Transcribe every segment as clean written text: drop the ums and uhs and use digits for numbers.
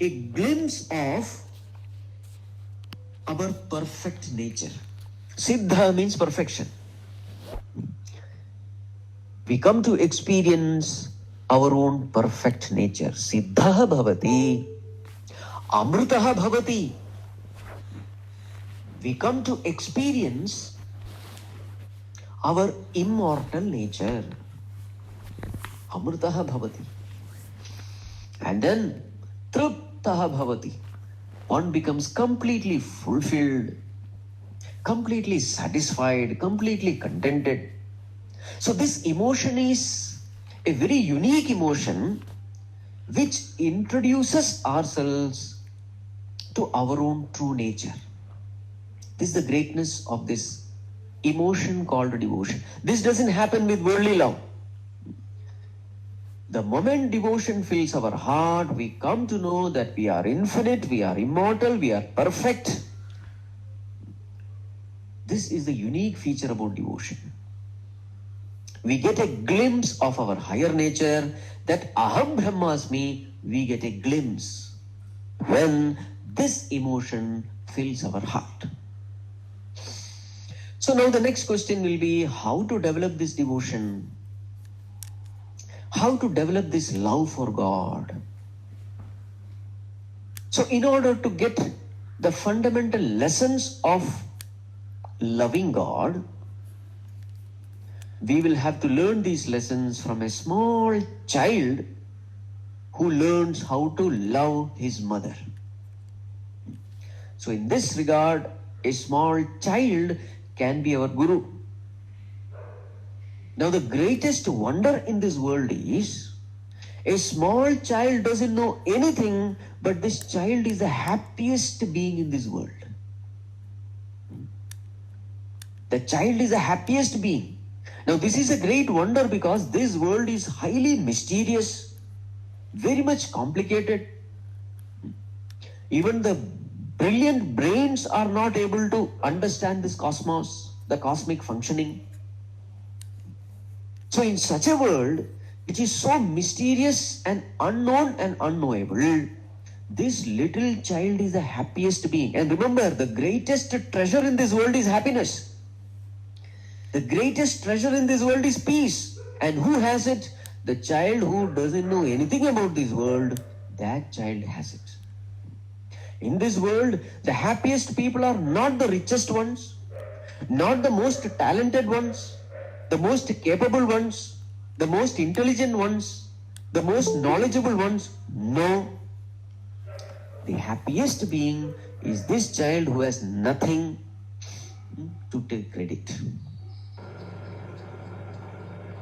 a glimpse of our perfect nature. Siddha means perfection. We come to experience our own perfect nature. Siddha bhavati, amritaha bhavati. We come to experience our immortal nature. Amritaha bhavati. And then triptaha bhavati. One becomes completely fulfilled, completely satisfied, completely contented. So this emotion is a very unique emotion which introduces ourselves to our own true nature. This is the greatness of this emotion called devotion. This doesn't happen with worldly love. The moment devotion fills our heart, we come to know that we are infinite, we are immortal, we are perfect. This is the unique feature about devotion. We get a glimpse of our higher nature, that Aham Brahmasmi, we get a glimpse when this emotion fills our heart. So now the next question will be how to develop this devotion, how to develop this love for God. So in order to get the fundamental lessons of loving God, we will have to learn these lessons from a small child who learns how to love his mother. So in this regard, a small child can be our guru. Now the greatest wonder in this world is a small child doesn't know anything, but this child is the happiest being in this world. The child is the happiest being. Now this is a great wonder because this world is highly mysterious, very much complicated. Even the brilliant brains are not able to understand this cosmos, the cosmic functioning. So in such a world, which is so mysterious and unknown and unknowable, this little child is the happiest being. And remember, the greatest treasure in this world is happiness. The greatest treasure in this world is peace. And who has it? The child who doesn't know anything about this world, that child has it. In this world, the happiest people are not the richest ones, not the most talented ones, the most capable ones, the most intelligent ones, the most knowledgeable ones. No. The happiest being is this child who has nothing to take credit.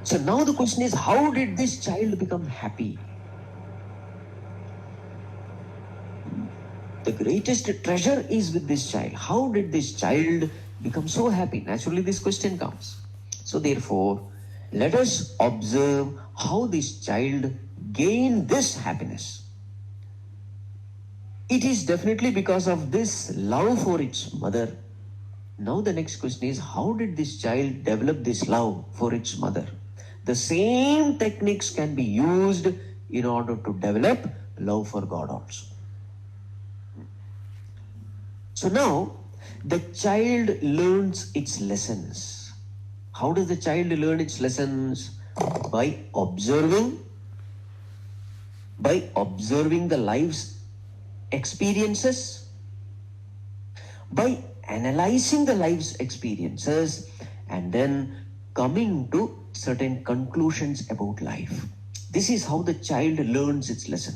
So now the question is, how did this child become happy? The greatest treasure is with this child. How did this child become so happy? Naturally, this question comes. So therefore, let us observe how this child gained this happiness. It is definitely because of this love for its mother. Now the next question is, how did this child develop this love for its mother? The same techniques can be used in order to develop love for God also. So now, the child learns its lessons. How does the child learn its lessons? By observing the life's experiences, by analyzing the life's experiences, and then coming to certain conclusions about life. This is how the child learns its lesson.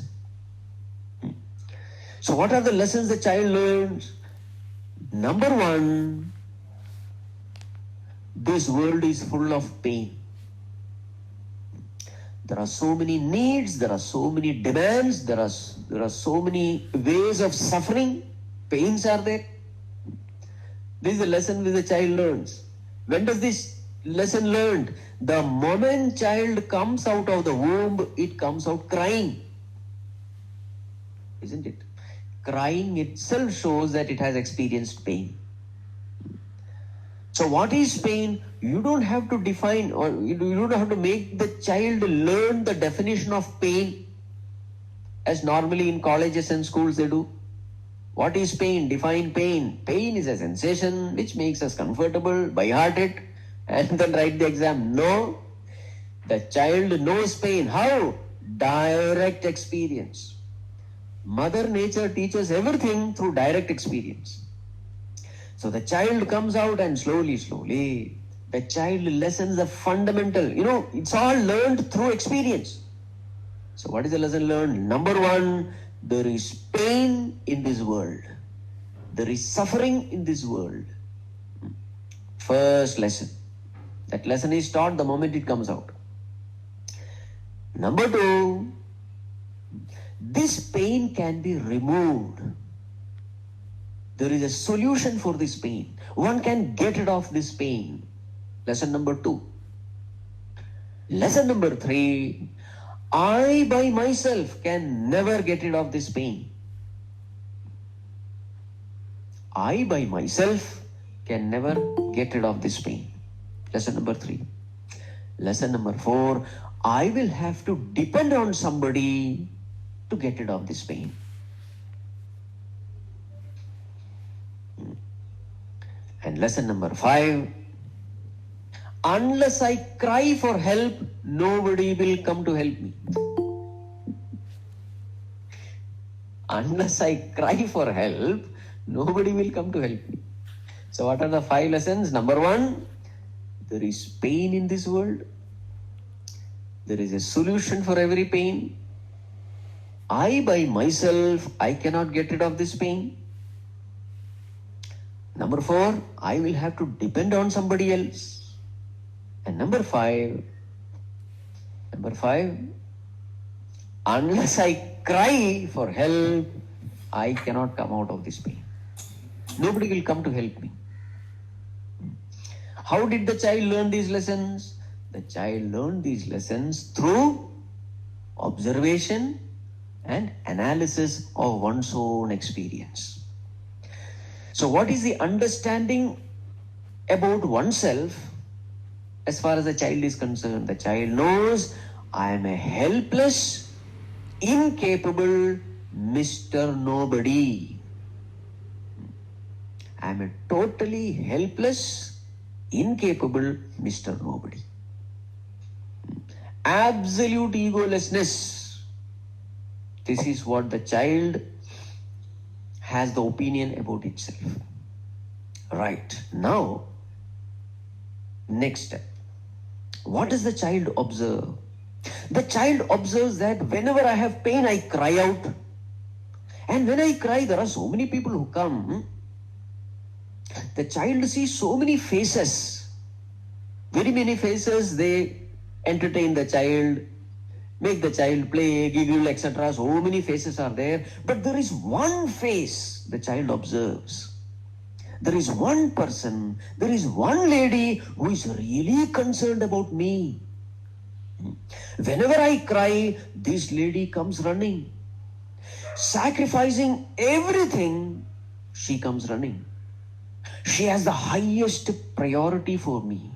So what are the lessons the child learns? Number one, this world is full of pain. There are so many needs, there are so many demands, there are so many ways of suffering, pains are there. This is the lesson which the child learns. When does this lesson learned? The moment child comes out of the womb, it comes out crying. Isn't it? Crying itself shows that it has experienced pain. So what is pain? You don't have to define, or you don't have to make the child learn the definition of pain. as normally in colleges and schools they do. What is pain? Define pain. Pain is a sensation which makes us comfortable, by heart it, and then write the exam. No. The child knows pain. How? Direct experience. Mother Nature teaches everything through direct experience. So the child comes out and slowly, the child lessons the fundamental. It's all learned through experience. So what is the lesson learned? Number one, there is pain in this world. There is suffering in this world. First lesson. That lesson is taught the moment it comes out. Number two, this pain can be removed. There is a solution for this pain. One can get rid of this pain. Lesson number two. Lesson number three, I by myself can never get rid of this pain. I by myself can never get rid of this pain. Lesson number three. Lesson number four, I will have to depend on somebody to get rid of this pain. And lesson number five, unless I cry for help, nobody will come to help me. Unless I cry for help, nobody will come to help me. So what are the five lessons? Number one, there is pain in this world. There is a solution for every pain. I by myself, I cannot get rid of this pain. Number four, I will have to depend on somebody else. And number five, unless I cry for help, I cannot come out of this pain. Nobody will come to help me. How did the child learn these lessons? The child learned these lessons through observation and analysis of one's own experience. So what is the understanding about oneself as far as the child is concerned? The child knows I am a helpless, incapable Mr. Nobody. I am a totally helpless, incapable Mr. Nobody. Absolute egolessness. This is what the child has the opinion about itself. Right. Now, next step. What does the child observe? The child observes that whenever I have pain, I cry out. And when I cry, there are so many people who come. The child sees so many faces. Very many faces, they entertain the child, make the child play, giggle, etc. So many faces are there. But there is one face the child observes. There is one person, there is one lady who is really concerned about me. Whenever I cry, this lady comes running. Sacrificing everything, she comes running. She has the highest priority for me.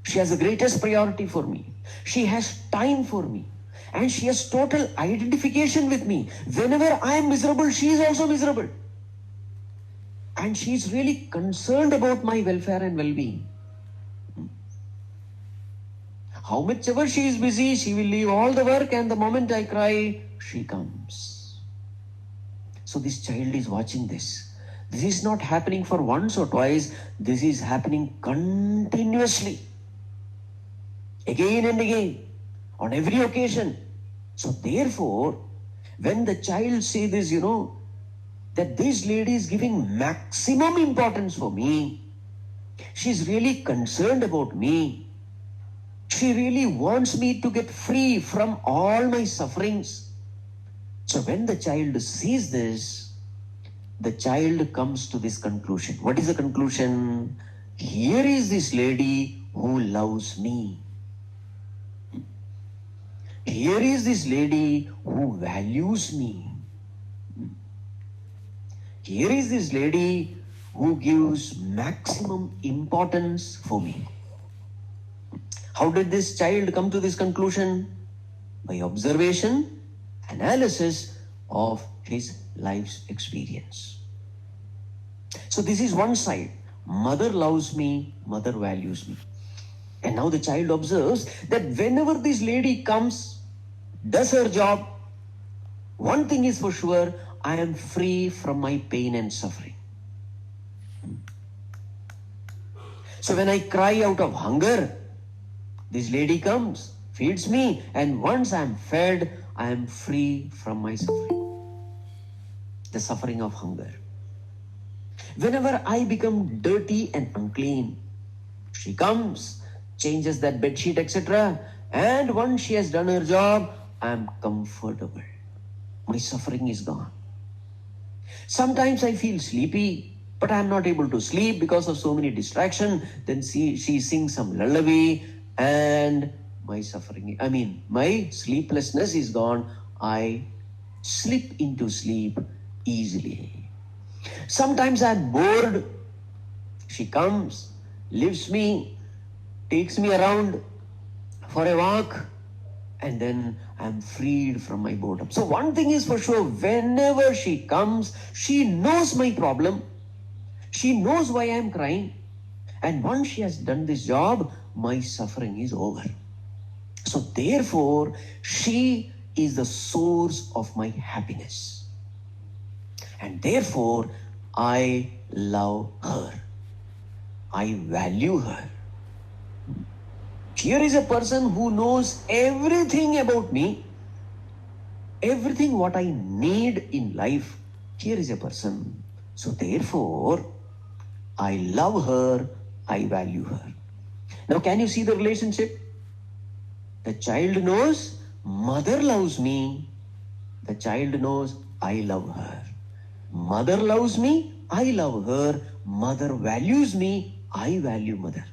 She has the greatest priority for me. She has time for me. And she has total identification with me. Whenever I am miserable, she is also miserable. And she is really concerned about my welfare and well-being. How much ever she is busy, she will leave all the work, and the moment I cry, she comes. So this child is watching this. This is not happening for once or twice. This is happening continuously. Again and again, on every occasion. So therefore, when the child sees this, that this lady is giving maximum importance for me, she is really concerned about me, she really wants me to get free from all my sufferings. So when the child sees this, the child comes to this conclusion. What is the conclusion? Here is this lady who loves me. Here is this lady who values me. Here is this lady who gives maximum importance for me. How did this child come to this conclusion? by observation, analysis of his life's experience. So this is one side. Mother loves me, mother values me. And now the child observes that whenever this lady comes, does her job, one thing is for sure, I am free from my pain and suffering. So when I cry out of hunger, this lady comes, feeds me, and once I am fed, I am free from my suffering. The suffering of hunger. Whenever I become dirty and unclean, she comes, changes that bedsheet, etc. And once she has done her job, I am comfortable. My suffering is gone. Sometimes I feel sleepy, but I am not able to sleep because of so many distractions. Then she sings some lullaby and my sleeplessness is gone. I slip into sleep easily. Sometimes I am bored. She comes, lifts me, takes me around for a walk, and then I am freed from my boredom. So one thing is for sure, whenever she comes, she knows my problem. She knows why I am crying. And once she has done this job, my suffering is over. So therefore, she is the source of my happiness. And therefore, I love her. I value her. Here is a person who knows everything about me, everything what I need in life. Here is a person. So therefore, I love her, I value her. Now can you see the relationship? The child knows mother loves me. The child knows I love her. Mother loves me, I love her. Mother values me, I value mother.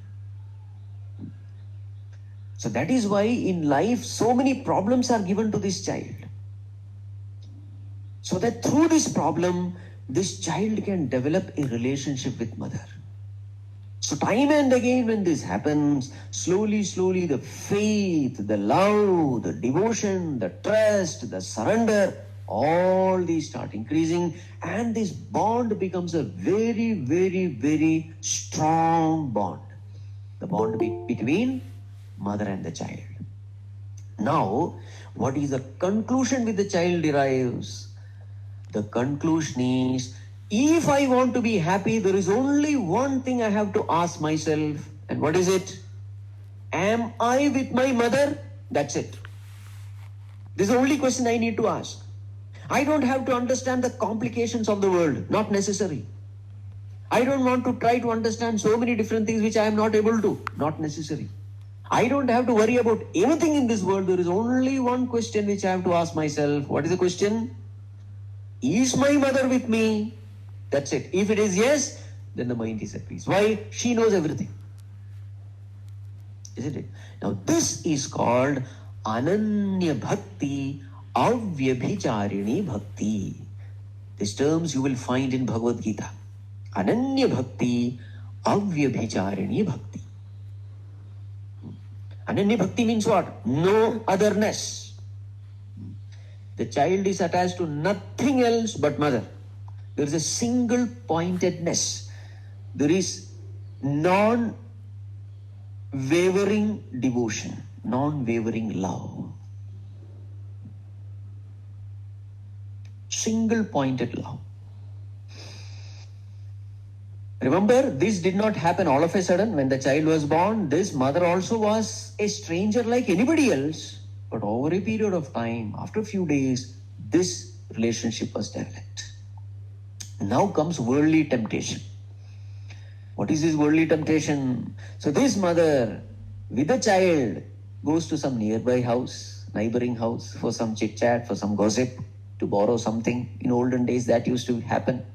So that is why in life so many problems are given to this child. So that through this problem, this child can develop a relationship with mother. So time and again when this happens, slowly the faith, the love, the devotion, the trust, the surrender, all these start increasing, and this bond becomes a very strong bond. The bond between mother and the child. Now, what is the conclusion which the child derives? The conclusion is, if I want to be happy, there is only one thing I have to ask myself. And what is it? Am I with my mother? That's it. This is the only question I need to ask. I don't have to understand the complications of the world. Not necessary. I don't want to try to understand so many different things which I am not able to. Not necessary. I don't have to worry about anything in this world. There is only one question which I have to ask myself. What is the question? Is my mother with me? That's it. If it is yes, then the mind is at peace. Why? She knows everything. Isn't it? Now this is called Ananya Bhakti, Avyabhicharini Bhakti. These terms you will find in Bhagavad Gita. Ananya Bhakti, Avyabhicharini Bhakti. Ananya Bhakti means what? No otherness. The child is attached to nothing else but mother. There is a single pointedness. There is non-wavering devotion, non-wavering love. Single pointed love. Remember, this did not happen all of a sudden. When the child was born, this mother also was a stranger like anybody else. But over a period of time, after a few days, this relationship was developed. Now comes worldly temptation. What is this worldly temptation? So this mother with the child goes to some nearby house, neighboring house, for some chit-chat, for some gossip, to borrow something. In olden days that used to happen.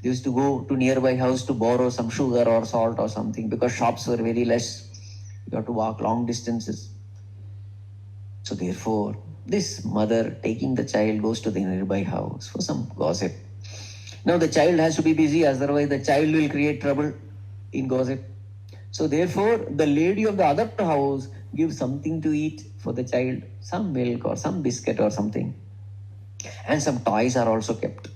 They used to go to nearby house to borrow some sugar or salt or something because shops were very less. You have to walk long distances. So therefore, this mother taking the child goes to the nearby house for some gossip. Now the child has to be busy, otherwise the child will create trouble in gossip. So therefore, the lady of the other house give something to eat for the child, some milk or some biscuit or something. And some toys are also kept.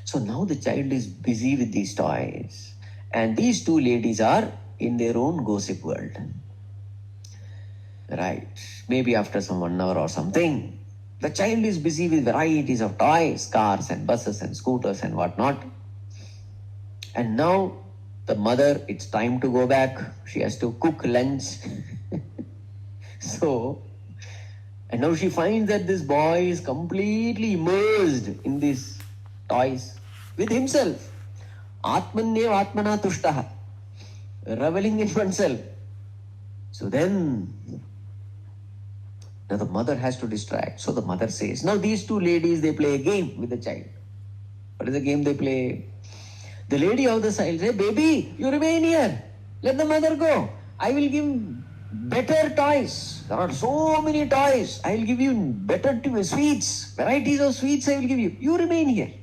So now the child is busy with these toys. And these two ladies are in their own gossip world. Right. Maybe after some 1 hour or something, the child is busy with varieties of toys, cars and buses and scooters and whatnot. And now the mother, it's time to go back. She has to cook lunch. And now she finds that this boy is completely immersed in these toys with himself. Atmanyev atmana tushtaha. Reveling in oneself. So then, now the mother has to distract. So the mother says, now these two ladies, they play a game with the child. What is the game they play? The lady of the side says, baby, you remain here. Let the mother go. I will give better toys. There are so many toys. I will give you better sweets. Varieties of sweets I will give you. You remain here.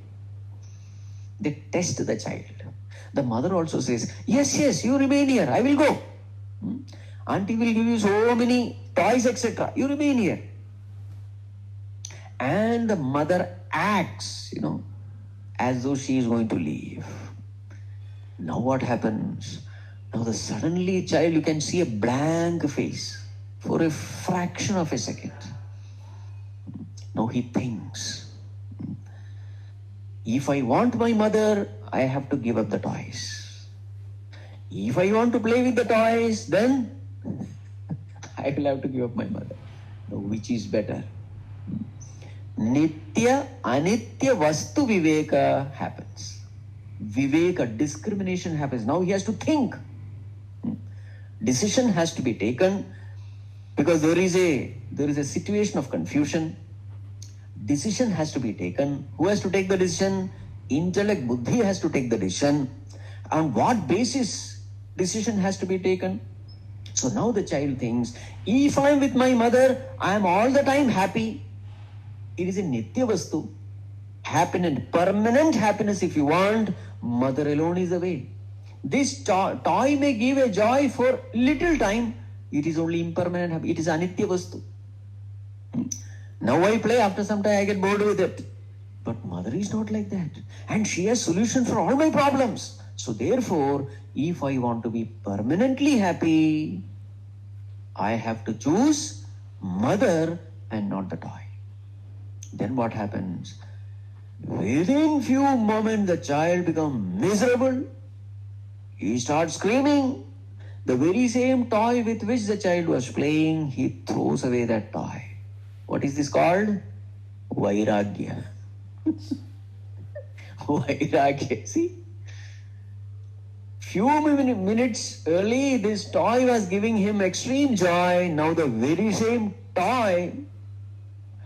They test the child. The mother also says, yes, you remain here. I will go. Auntie will give you so many toys, etc. You remain here. And the mother acts, as though she is going to leave. Now what happens? Now suddenly child, you can see a blank face for a fraction of a second. Now he thinks, if I want my mother, I have to give up the toys. If I want to play with the toys, then I will have to give up my mother. Now, which is better? Nitya, anitya vastu viveka happens. Viveka, discrimination happens. Now he has to think. Decision has to be taken because there is a situation of confusion. Decision has to be taken. Who has to take the decision? Intellect, buddhi has to take the decision. On what basis decision has to be taken? So now the child thinks, if I am with my mother, I am all the time happy. It is a nitya vastu. Happiness, permanent happiness if you want, mother alone is the way. This toy may give a joy for little time. It is only impermanent. It is anitya vastu. Now I play, after some time I get bored with it. But mother is not like that. And she has solution for all my problems. So therefore, if I want to be permanently happy, I have to choose mother and not the toy. Then what happens? Within few moments, the child becomes miserable. He starts screaming. The very same toy with which the child was playing, he throws away that toy. What is this called? Vairagya. Vairagya. See? Few minutes early, this toy was giving him extreme joy. Now the very same toy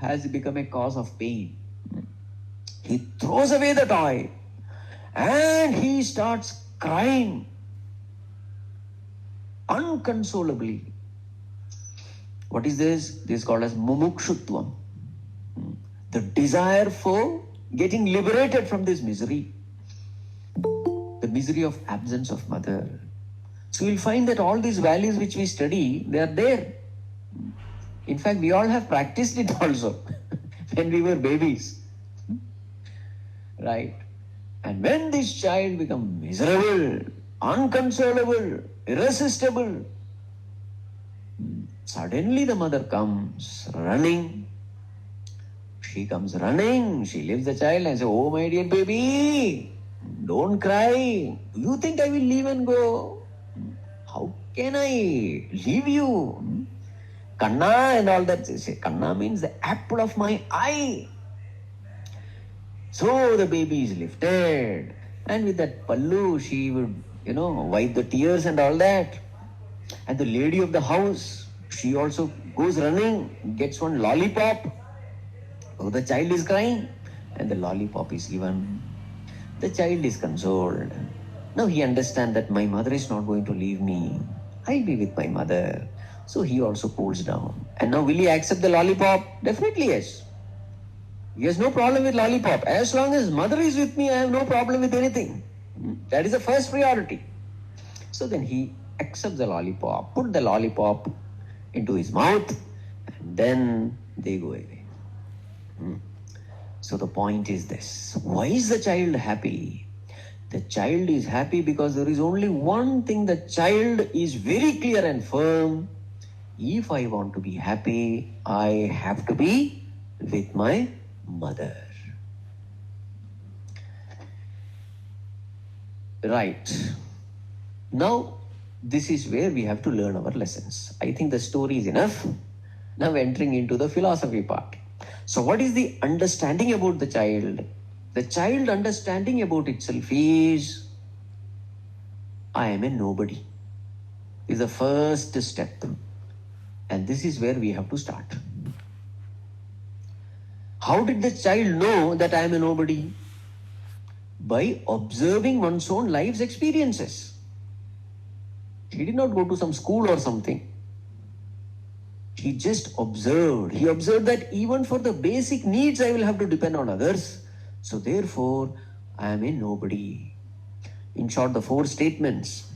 has become a cause of pain. He throws away the toy and he starts crying unconsolably. What is this? This is called as mumukshutvam. The desire for getting liberated from this misery. The misery of absence of mother. So you'll find that all these values which we study, they are there. In fact, we all have practiced it also when we were babies. Right? And when this child becomes miserable, unconsolable, irresistible, suddenly the mother comes running. She comes running. She leaves the child and says, oh my dear baby, don't cry. Do you think I will leave and go? How can I leave you? Kanna and all that. Kanna means the apple of my eye. So the baby is lifted. And with that pallu, she would, wipe the tears and all that. And the lady of the house, she also goes running, gets one lollipop. Oh, the child is crying. And the lollipop is given. The child is consoled. Now he understands that my mother is not going to leave me. I'll be with my mother. So he also cools down. And now will he accept the lollipop? Definitely yes. He has no problem with lollipop. As long as mother is with me, I have no problem with anything. That is the first priority. So then he accepts the lollipop, put the lollipop into his mouth, and then they go away. So the point is this. Why is the child happy? The child is happy because there is only one thing. The child is very clear and firm. If I want to be happy, I have to be with my mother. Right. Now, this is where we have to learn our lessons. I think the story is enough. Now entering into the philosophy part. So what is the understanding about the child? The child understanding about itself is, I am a nobody. Is the first step. And this is where we have to start. How did the child know that I am a nobody? By observing one's own life's experiences. He did not go to some school or something. He just observed. He observed that even for the basic needs, I will have to depend on others. So therefore, I am a nobody. In short, the 4 statements.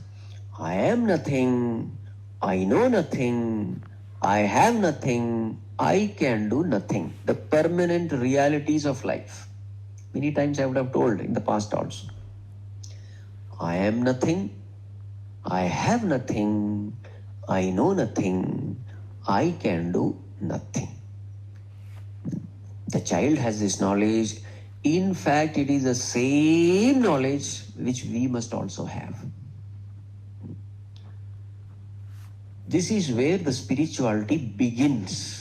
I am nothing. I know nothing. I have nothing. I can do nothing. The permanent realities of life. Many times I would have told in the past also. I am nothing. I have nothing. I know nothing. I can do nothing. The child has this knowledge. In fact, it is the same knowledge which we must also have. This is where the spirituality begins.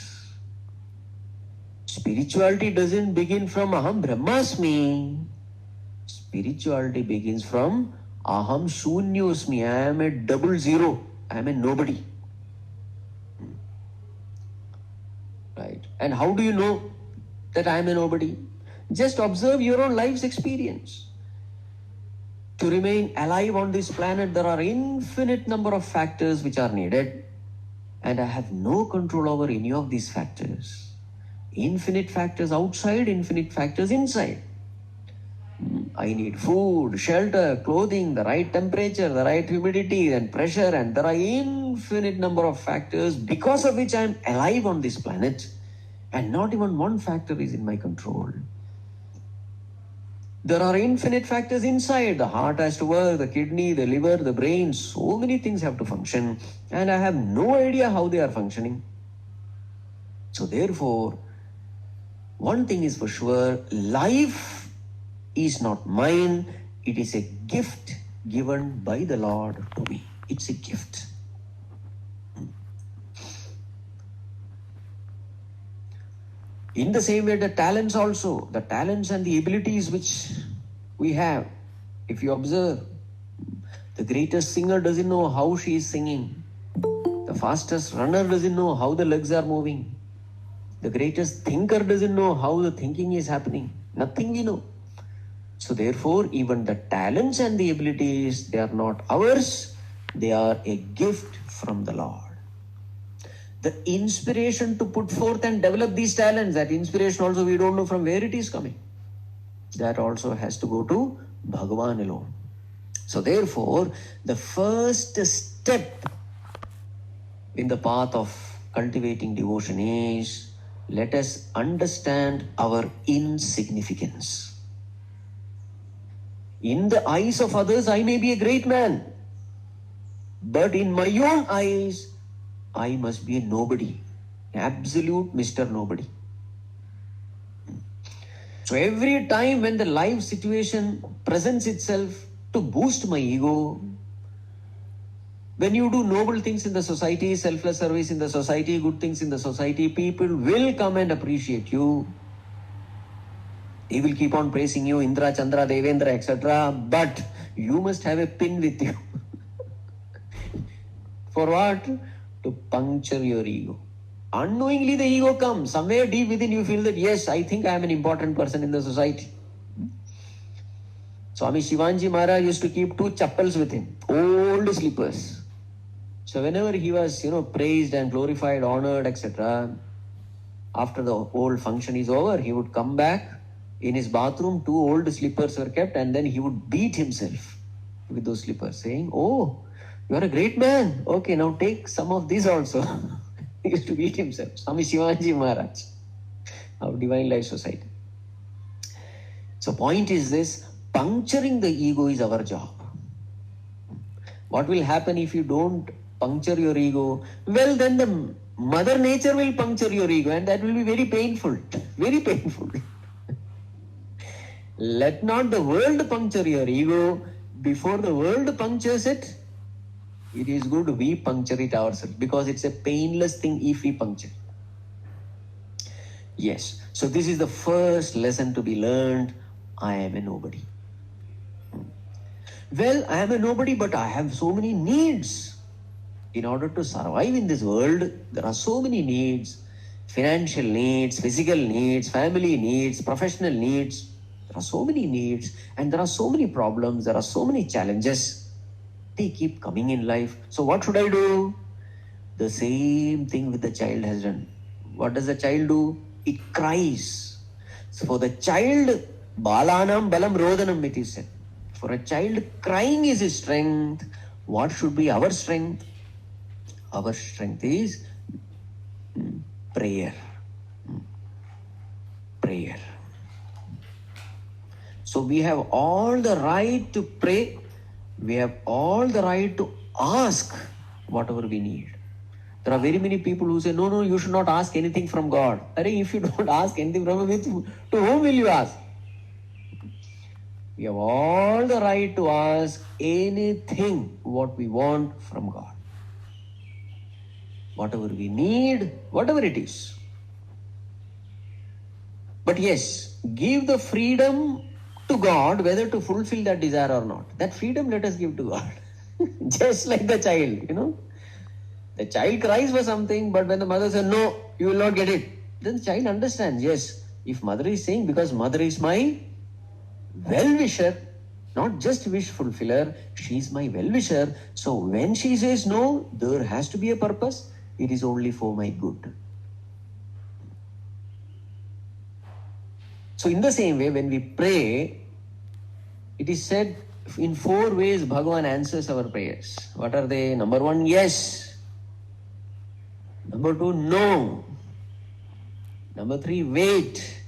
Spirituality doesn't begin from Aham Brahmasmi. Spirituality begins from Aham Shunyosmi. I am a 00. I am a nobody. Right? And how do you know that I am a nobody? Just observe your own life's experience. To remain alive on this planet, there are infinite number of factors which are needed. And I have no control over any of these factors. Infinite factors outside, infinite factors inside. I need food, shelter, clothing, the right temperature, the right humidity and pressure, and there are infinite number of factors because of which I am alive on this planet, and not even one factor is in my control. There are infinite factors inside. The heart has to work, the kidney, the liver, the brain, so many things have to function, and I have no idea how they are functioning. So therefore, one thing is for sure, life is not mine. It is a gift given by the Lord to me. It's a gift. In the same way, the talents also, the talents and the abilities which we have. If you observe, the greatest singer doesn't know how she is singing. The fastest runner doesn't know how the legs are moving. The greatest thinker doesn't know how the thinking is happening. Nothing we know. So therefore, even the talents and the abilities, they are not ours. They are a gift from the Lord. The inspiration to put forth and develop these talents, that inspiration also we don't know from where it is coming. That also has to go to Bhagavan alone. So therefore, the first step in the path of cultivating devotion is, let us understand our insignificance. In the eyes of others, I may be a great man. But in my own eyes, I must be a nobody. Absolute Mr. Nobody. So every time when the life situation presents itself to boost my ego, when you do noble things in the society, selfless service in the society, good things in the society, people will come and appreciate you. They will keep on praising you, Indra, Chandra, Devendra, etc. But you must have a pin with you. For what? To puncture your ego. Unknowingly the ego comes. Somewhere deep within you feel that, yes, I think I am an important person in the society. Swami Shivanji Maharaj used to keep 2 chappals with him, old slippers. So whenever he was, praised and glorified, honored, etc., after the whole function is over, he would come back. In his bathroom, 2 old slippers were kept, and then he would beat himself with those slippers, saying, "Oh, you are a great man. Okay, now take some of these also." He used to beat himself. Swami Shivaji Maharaj of Divine Life Society. So point is this, puncturing the ego is our job. What will happen if you don't puncture your ego? Well, then the Mother Nature will puncture your ego, and that will be very painful. Very painful. Let not the world puncture your ego. Before the world punctures it, it is good we puncture it ourselves, because it's a painless thing if we puncture. Yes. So this is the first lesson to be learned. I am a nobody. Well, I am a nobody, but I have so many needs. In order to survive in this world, there are so many needs. Financial needs, physical needs, family needs, professional needs. There are so many needs, and there are so many problems, there are so many challenges. They keep coming in life. So what should I do? The same thing with the child has done. What does the child do? It cries. So for the child, balanam balam rodanam, it is said. For a child, crying is his strength. What should be our strength? Our strength is prayer. Prayer. So we have all the right to pray. We have all the right to ask whatever we need. There are very many people who say, no, you should not ask anything from God. If you don't ask anything from Him, to whom will you ask? We have all the right to ask anything what we want from God. Whatever we need, whatever it is. But yes, give the freedom to God whether to fulfill that desire or not. That freedom let us give to God. Just like the child, The child cries for something, but when the mother says, no, you will not get it, then the child understands, yes, if mother is saying, because mother is my well-wisher, not just wish fulfiller, she is my well-wisher. So when she says no, there has to be a purpose. It is only for my good. So in the same way, when we pray, it is said in 4 ways Bhagavan answers our prayers. What are they? Number 1, yes. Number 2, no. Number 3, wait.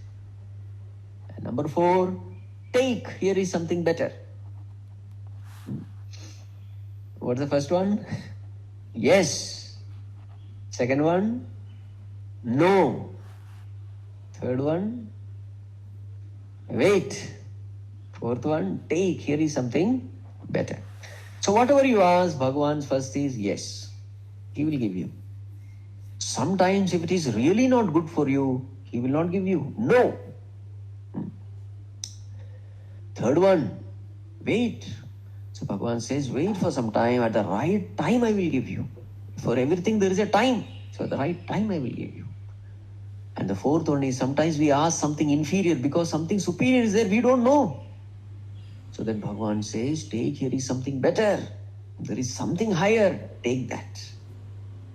And number 4, take. Here is something better. What's the first one? Yes. Second one, no. Third one, wait. Fourth one, take. Here is something better. So whatever you ask, Bhagavan's first is yes. He will give you. Sometimes if it is really not good for you, He will not give you. No. Third one, wait. So Bhagavan says, wait for some time. At the right time I will give you. For everything there is a time. So at the right time I will give you. And the fourth one is, sometimes we ask something inferior because something superior is there, we don't know. So then Bhagavan says, take, here is something better. There is something higher, take that.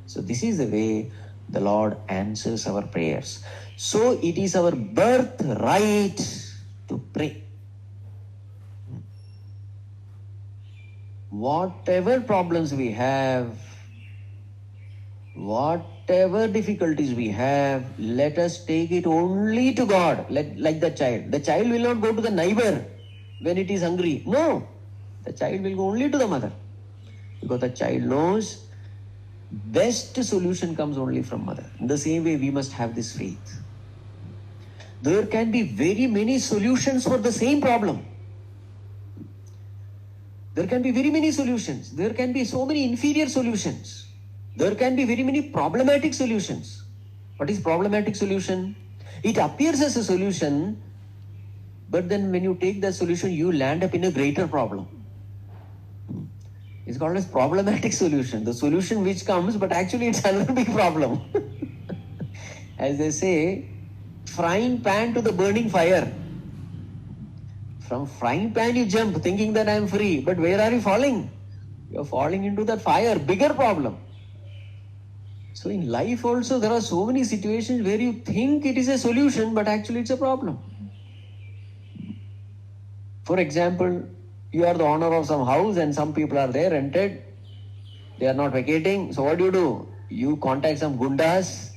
So this is the way the Lord answers our prayers. So it is our birthright to pray. Whatever problems we have, whatever difficulties we have, let us take it only to God, like the child. The child will not go to the neighbor when it is hungry. No, the child will go only to the mother. Because the child knows best solution comes only from mother. In the same way, we must have this faith. There can be very many solutions for the same problem. There can be very many solutions. There can be so many inferior solutions. There can be very many problematic solutions. What is problematic solution? It appears as a solution, but then when you take that solution, you land up in a greater problem. It's called as problematic solution. The solution which comes, but actually it's another big problem. As they say, frying pan to the burning fire. From frying pan you jump thinking that I am free, but where are you falling? You are falling into that fire, bigger problem. So in life also there are so many situations where you think it is a solution, but actually it's a problem. For example, you are the owner of some house and some people are there rented. They are not vacating. So what do? You contact some gundas,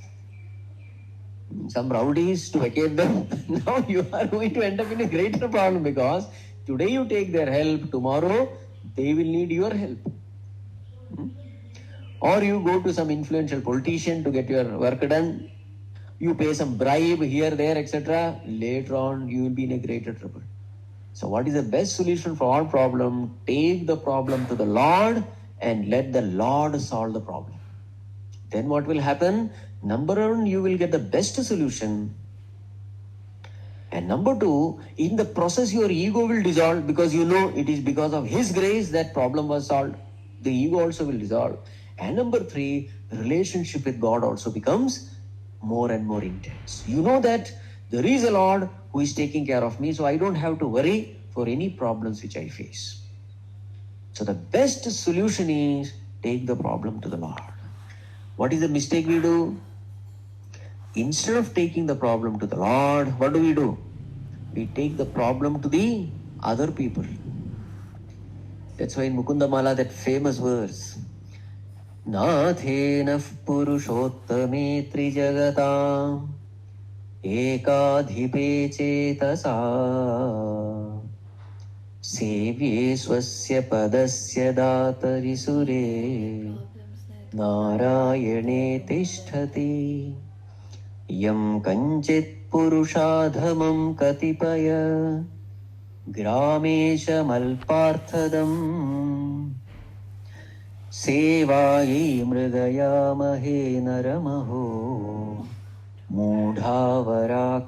some rowdies to vacate them. Now you are going to end up in a greater problem, because today you take their help, tomorrow they will need your help. Or you go to some influential politician to get your work done. You pay some bribe here, there, etc. Later on, you will be in a greater trouble. So what is the best solution for all problem? Take the problem to the Lord and let the Lord solve the problem. Then what will happen? Number one, you will get the best solution. And number two, in the process, your ego will dissolve, because you know it is because of His grace that problem was solved. The ego also will dissolve. And number three, relationship with God also becomes more and more intense. You know that there is a Lord who is taking care of me, so I don't have to worry for any problems which I face. So the best solution is take the problem to the Lord. What is the mistake we do? Instead of taking the problem to the Lord, what do? We take the problem to the other people. That's why in Mukundamala, that famous verse, Nathenah purushottame trijagatam ekadhipe chetasa sevye swasya padasya datari sure narayane tishtati yam kanchit purushadhamam katipaya gramesha malparthadam सेवायै मृगयामहे नरमहो मूढावराकावयम्.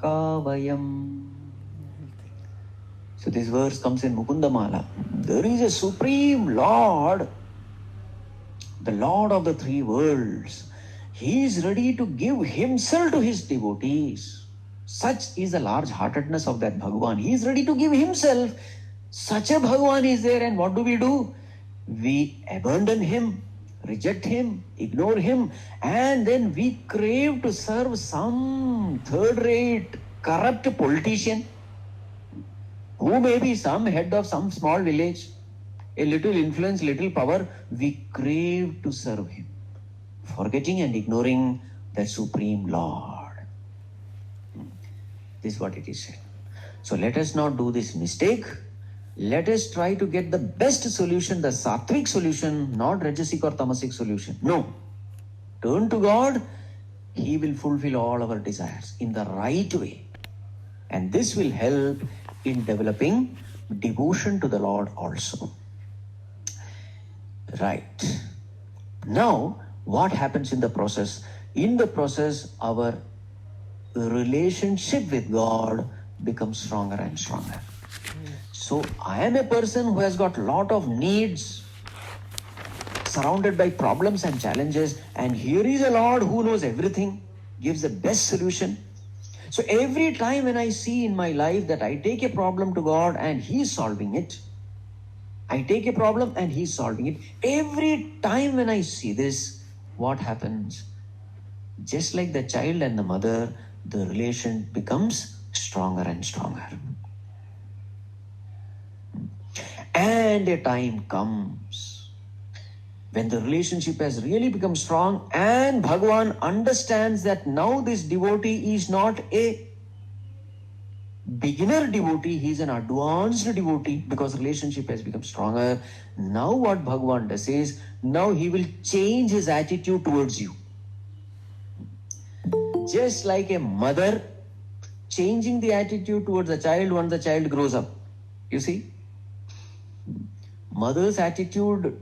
So this verse comes in Mukundamala. There is a supreme Lord, the Lord of the three worlds. He is ready to give Himself to His devotees. Such is the large-heartedness of that Bhagavan. He is ready to give Himself. Such a Bhagavan is there, and what do? We abandon Him, reject Him, ignore Him, and then we crave to serve some third-rate, corrupt politician who may be some head of some small village, a little influence, little power. We crave to serve him, forgetting and ignoring the Supreme Lord. This is what it is said. So let us not do this mistake. Let us try to get the best solution, the sattvic solution, not rajasic or tamasic solution. No. Turn to God. He will fulfill all our desires in the right way. And this will help in developing devotion to the Lord also. Right. Now, what happens in the process? In the process, our relationship with God becomes stronger and stronger. So, I am a person who has got a lot of needs, surrounded by problems and challenges, and here is a Lord who knows everything, gives the best solution. So, every time when I see in my life that I take a problem to God and He is solving it, I take a problem and He is solving it. Every time when I see this, what happens? Just like the child and the mother, the relation becomes stronger and stronger. And a time comes when the relationship has really become strong and Bhagavan understands that now this devotee is not a beginner devotee, he is an advanced devotee because relationship has become stronger. Now what Bhagavan does is, now he will change his attitude towards you. Just like a mother changing the attitude towards the child once the child grows up. You see? Mother's attitude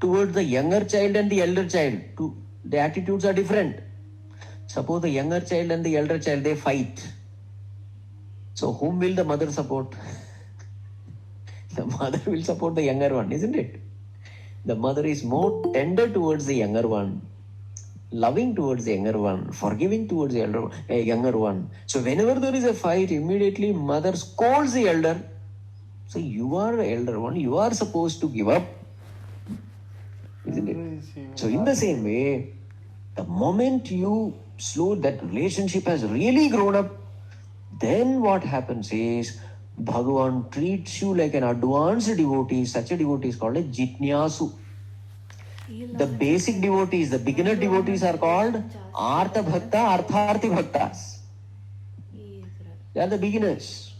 towards the younger child and the elder child, the attitudes are different. Suppose the younger child and the elder child, they fight. So whom will the mother support? The mother will support the younger one, isn't it? The mother is more tender towards the younger one, loving towards the younger one, forgiving towards the younger one. So whenever there is a fight, immediately mother scolds the elder. So you are the elder one, you are supposed to give up, isn't it? So in the same way, the moment you slow, that relationship has really grown up, then what happens is Bhagavan treats you like an advanced devotee. Such a devotee is called a jitnyasu. The basic devotees, the beginner devotees are called Artha Bhakta, Artharthi Bhaktas. They are the beginners.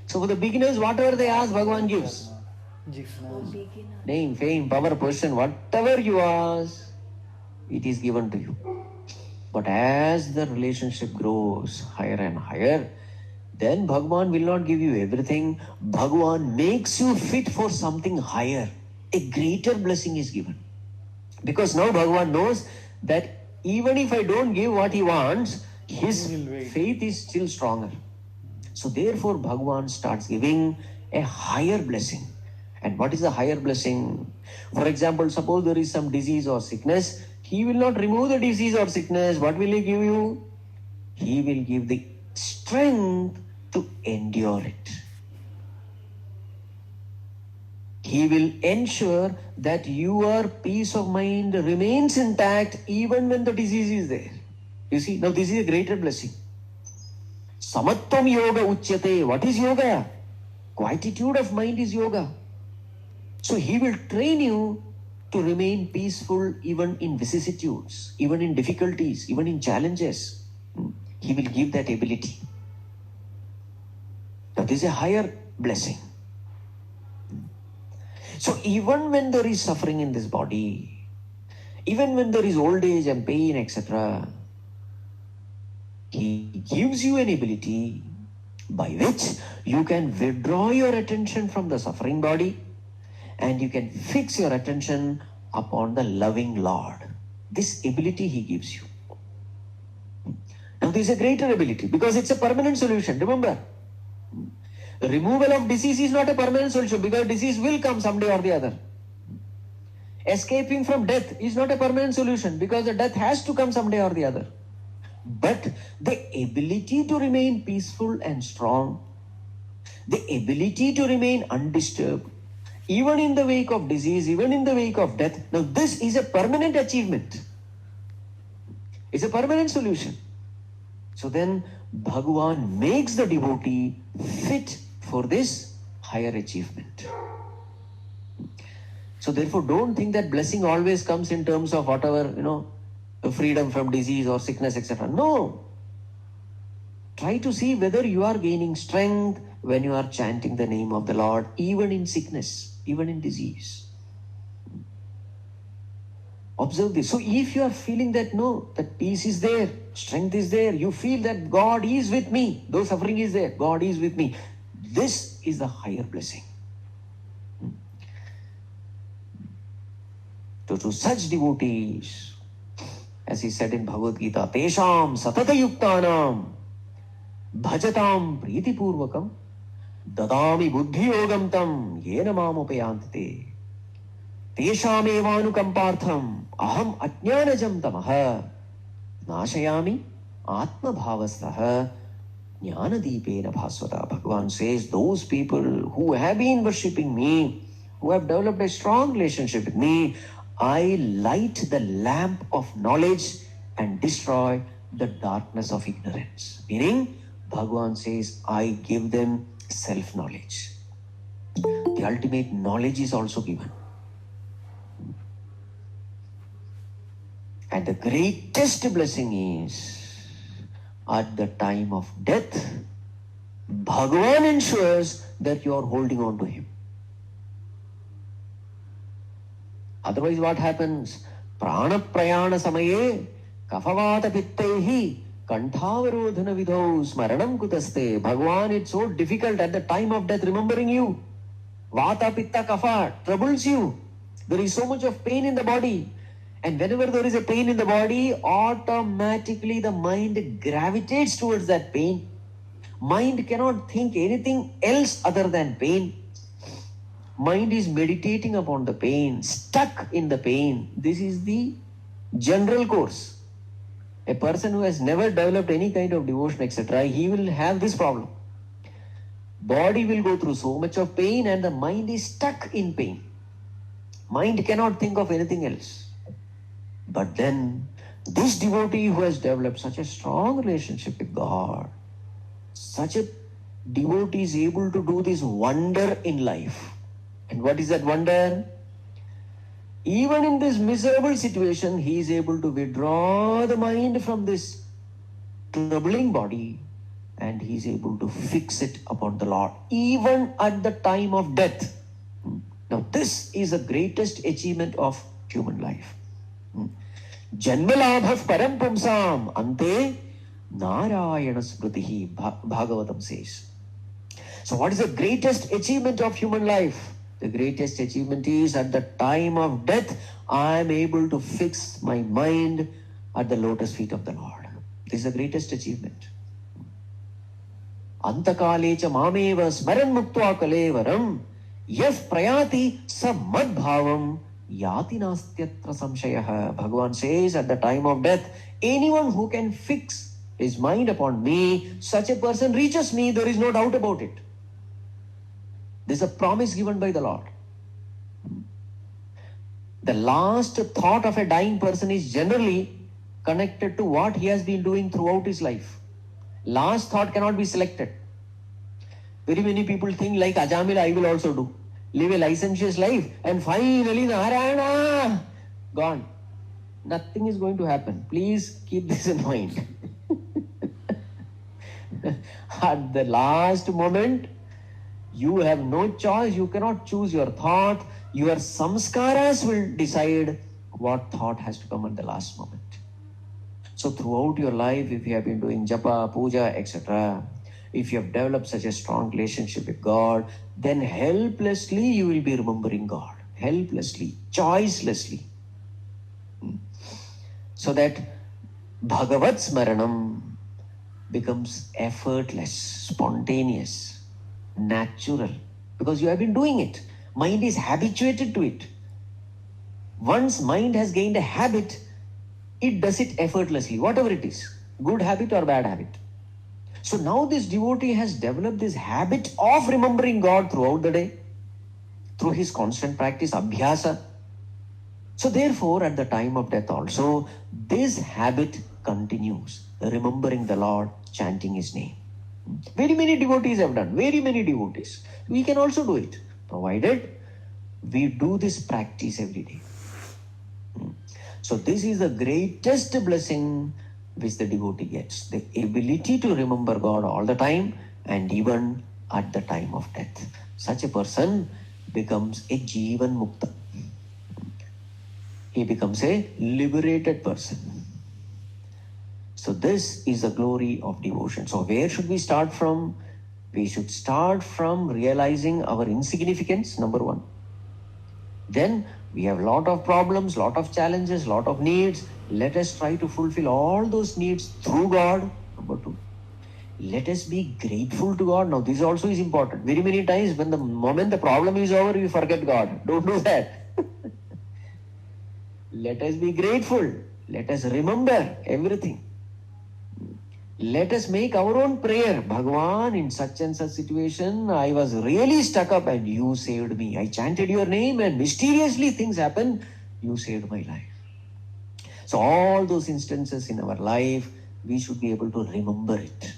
So for the beginners, whatever they ask, Bhagavan gives. Name, fame, power, position, whatever you ask, it is given to you. But as the relationship grows higher and higher, then Bhagavan will not give you everything. Bhagavan makes you fit for something higher. A greater blessing is given. Because now Bhagavan knows that even if I don't give what he wants, his faith is still stronger. So therefore Bhagavan starts giving a higher blessing. And what is the higher blessing? For example, suppose there is some disease or sickness, he will not remove the disease or sickness. What will he give you? He will give the strength to endure it. He will ensure that your peace of mind remains intact even when the disease is there. You see, now this is a greater blessing. Samatvam yoga uchyate. What is yoga? Quietude of mind is yoga. So he will train you to remain peaceful even in vicissitudes, even in difficulties, even in challenges. He will give that ability. Now this is a higher blessing. So even when there is suffering in this body, even when there is old age and pain, etc., he gives you an ability by which you can withdraw your attention from the suffering body and you can fix your attention upon the loving Lord. This ability he gives you. Now this is a greater ability because it's a permanent solution. Remember, removal of disease is not a permanent solution because disease will come someday or the other. Escaping from death is not a permanent solution because the death has to come someday or the other. But the ability to remain peaceful and strong, the ability to remain undisturbed, even in the wake of disease, even in the wake of death, now this is a permanent achievement. It's a permanent solution. So then Bhagavan makes the devotee fit for this higher achievement. So therefore don't think that blessing always comes in terms of whatever, freedom from disease or sickness, etc. No. Try to see whether you are gaining strength when you are chanting the name of the Lord, even in sickness, even in disease. Observe this. So if you are feeling that that peace is there, strength is there, you feel that God is with me, though suffering is there, God is with me. This is the higher blessing. To such devotees, as he said in Bhagavad Gita, Tesham satata yuktanam bhajatam priti purvakam dadami buddhi yogam tam yena mam upayantate Tesham evanukampartham aham ajnanajam tamaha nashayami atma bhavastaha jnanadipena bhasvata. Bhagavan says, those people who have been worshipping me, who have developed a strong relationship with me, I light the lamp of knowledge and destroy the darkness of ignorance. Meaning, Bhagavan says, I give them self-knowledge. The ultimate knowledge is also given. And the greatest blessing is, at the time of death, Bhagavan ensures that you are holding on to him. Otherwise what happens? Prana prayana samaye kafavata pittaihi kantavarodhana vidhau smaranam kutaste. Bhagavan, it's so difficult at the time of death remembering you. Vata pitta kapha troubles you. There is so much of pain in the body. And whenever there is a pain in the body, automatically the mind gravitates towards that pain. Mind cannot think anything else other than pain. Mind is meditating upon the pain, stuck in the pain. This is the general course. A person who has never developed any kind of devotion, etc., he will have this problem. Body will go through so much of pain and the mind is stuck in pain. Mind cannot think of anything else. But then, this devotee who has developed such a strong relationship with God, such a devotee is able to do this wonder in life. And what is that wonder? Even in this miserable situation, he is able to withdraw the mind from this troubling body and he is able to fix it upon the Lord, even at the time of death. Now, this is the greatest achievement of human life. Janmalabhav param pumsam ante Narayana Smritihi, Bhagavatam says. So what is the greatest achievement of human life? The greatest achievement is at the time of death, I am able to fix my mind at the lotus feet of the Lord. This is the greatest achievement. Antakalecha mameva smaran muktva kalevaram yaf prayati sa madbhavam yati nastyatra samshayah. Bhagavan says at the time of death, anyone who can fix his mind upon me, such a person reaches me, there is no doubt about it. This is a promise given by the Lord. The last thought of a dying person is generally connected to what he has been doing throughout his life. Last thought cannot be selected. Very many people think like Ajamil, I will also do. Live a licentious life and finally Narayana, gone. Nothing is going to happen. Please keep this in mind. At the last moment, you have no choice. You cannot choose your thought. Your samskaras will decide what thought has to come at the last moment. So throughout your life, if you have been doing japa, puja, etc., if you have developed such a strong relationship with God, then helplessly you will be remembering God. Helplessly, choicelessly. So that Bhagavat Smaranam becomes effortless, spontaneous, natural, because you have been doing it. Mind is habituated to it. Once mind has gained a habit, it does it effortlessly, whatever it is, good habit or bad habit. So now this devotee has developed this habit of remembering God throughout the day, through his constant practice, abhyasa. So therefore, at the time of death also, this habit continues, remembering the Lord, chanting his name. Very many devotees have done, very many devotees. We can also do it, provided we do this practice every day. So this is the greatest blessing which the devotee gets, the ability to remember God all the time and even at the time of death. Such a person becomes a Jivan Mukta. He becomes a liberated person. So this is the glory of devotion. So where should we start from? We should start from realizing our insignificance, number one. Then we have a lot of problems, lot of challenges, lot of needs. Let us try to fulfill all those needs through God, number two. Let us be grateful to God. Now this also is important. Very many times when the moment the problem is over, we forget God. Don't do that. Let us be grateful. Let us remember everything. Let us make our own prayer. Bhagavan, in such and such situation, I was really stuck up and you saved me. I chanted your name and mysteriously things happened. You saved my life. So all those instances in our life, we should be able to remember it.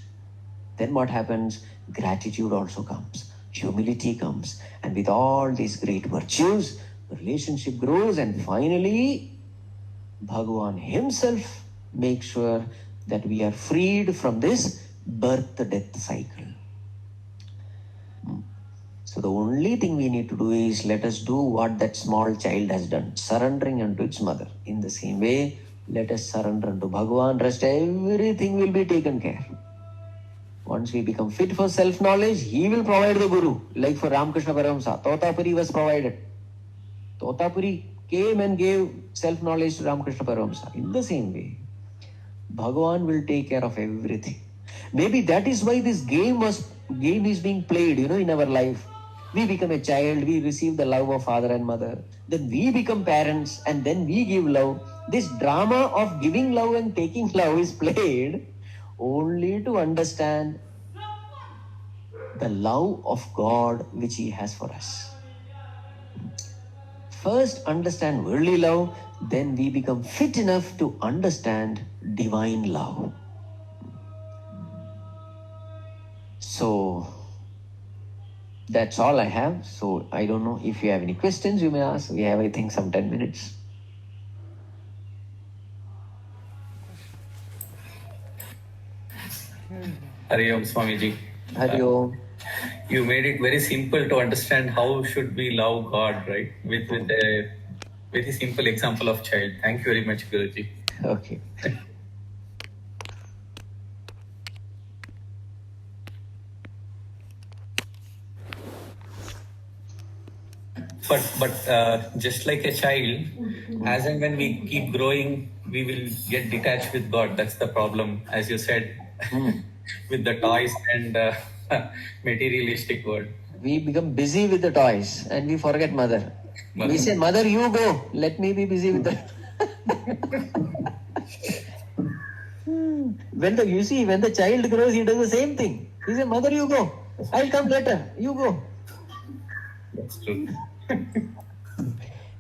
Then what happens? Gratitude also comes. Humility comes. And with all these great virtues, the relationship grows and finally, Bhagavan himself makes sure that we are freed from this birth-death cycle. So the only thing we need to do is let us do what that small child has done, surrendering unto its mother. In the same way, let us surrender unto Bhagavan, rest everything will be taken care. Once we become fit for self-knowledge, he will provide the Guru. Like for Ramakrishna Paramahamsa, Totapuri was provided. Totapuri came and gave self-knowledge to Ramakrishna Paramahamsa. In the same way, Bhagavan will take care of everything. Maybe that is why this game is being played, in our life. We become a child, we receive the love of father and mother. Then we become parents and then we give love. This drama of giving love and taking love is played only to understand the love of God which He has for us. First understand worldly love, then we become fit enough to understand divine love. So, That's all I have. So I don't know if you have any questions you may ask. We have, I think, some 10 minutes. Hari Om Swamiji. Hari Om. You made it very simple to understand how should we love God, right? With a very simple example of child. Thank you very much, Guruji. Okay. But just like a child, as and when we keep growing, we will get detached with God. That's the problem, as you said, with the toys and materialistic world. We become busy with the toys and we forget mother. We say, mother, you go. Let me be busy with the... when the child grows, he does the same thing. He says, mother, you go. I'll come later. You go. That's true.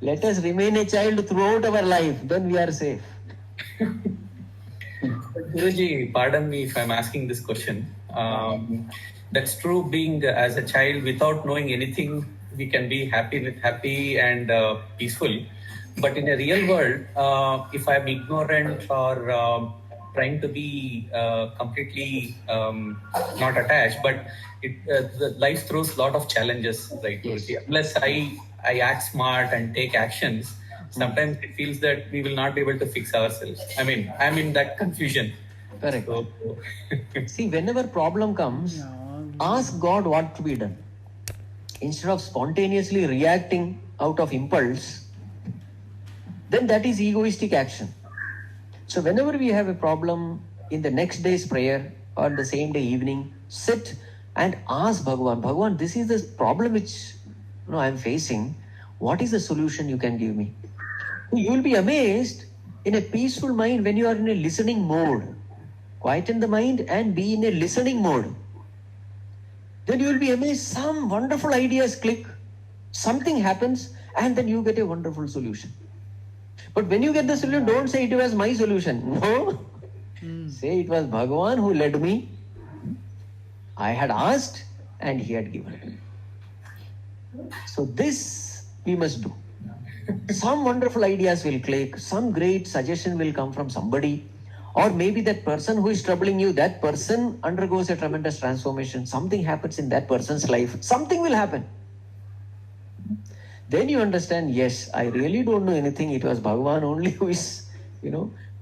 Let us remain a child throughout our life, then we are safe. Guruji, pardon me if I'm asking this question. That's true. Being as a child without knowing anything, we can be happy and peaceful. But in a real world, if I'm ignorant or trying to be completely not attached, but the life throws a lot of challenges, right, Guruji? Unless I act smart and take actions, sometimes it feels that we will not be able to fix ourselves. I mean, I'm in that confusion. Correct. So, see, whenever problem comes, ask God what to be done. Instead of spontaneously reacting out of impulse, then that is egoistic action. So whenever we have a problem, in the next day's prayer or the same day evening, sit and ask Bhagavan, this is the problem which I am facing. What is the solution you can give me? You will be amazed in a peaceful mind when you are in a listening mode. Quieten the mind and be in a listening mode. Then you will be amazed, some wonderful ideas click, something happens, and then you get a wonderful solution. But when you get the solution, don't say it was my solution. No. Say it was Bhagavan who led me. I had asked and he had given. So this we must do. Some wonderful ideas will click, some great suggestion will come from somebody, or maybe that person who is troubling you, that person undergoes a tremendous transformation. Something happens in that person's life. Something will happen. Then you understand, yes, I really don't know anything. It was Bhagavan only who is,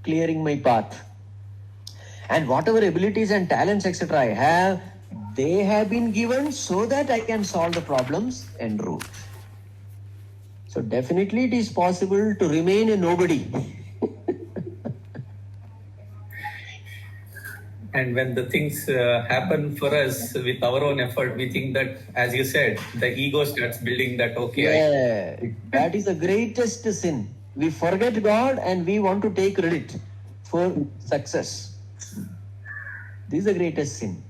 clearing my path. And whatever abilities and talents, etc. I have, they have been given so that I can solve the problems en route. So definitely it is possible to remain a nobody. And when the things happen for us with our own effort, we think that, as you said, the ego starts building that, okay. Yeah, that is the greatest sin. We forget God and we want to take credit for success. This is the greatest sin.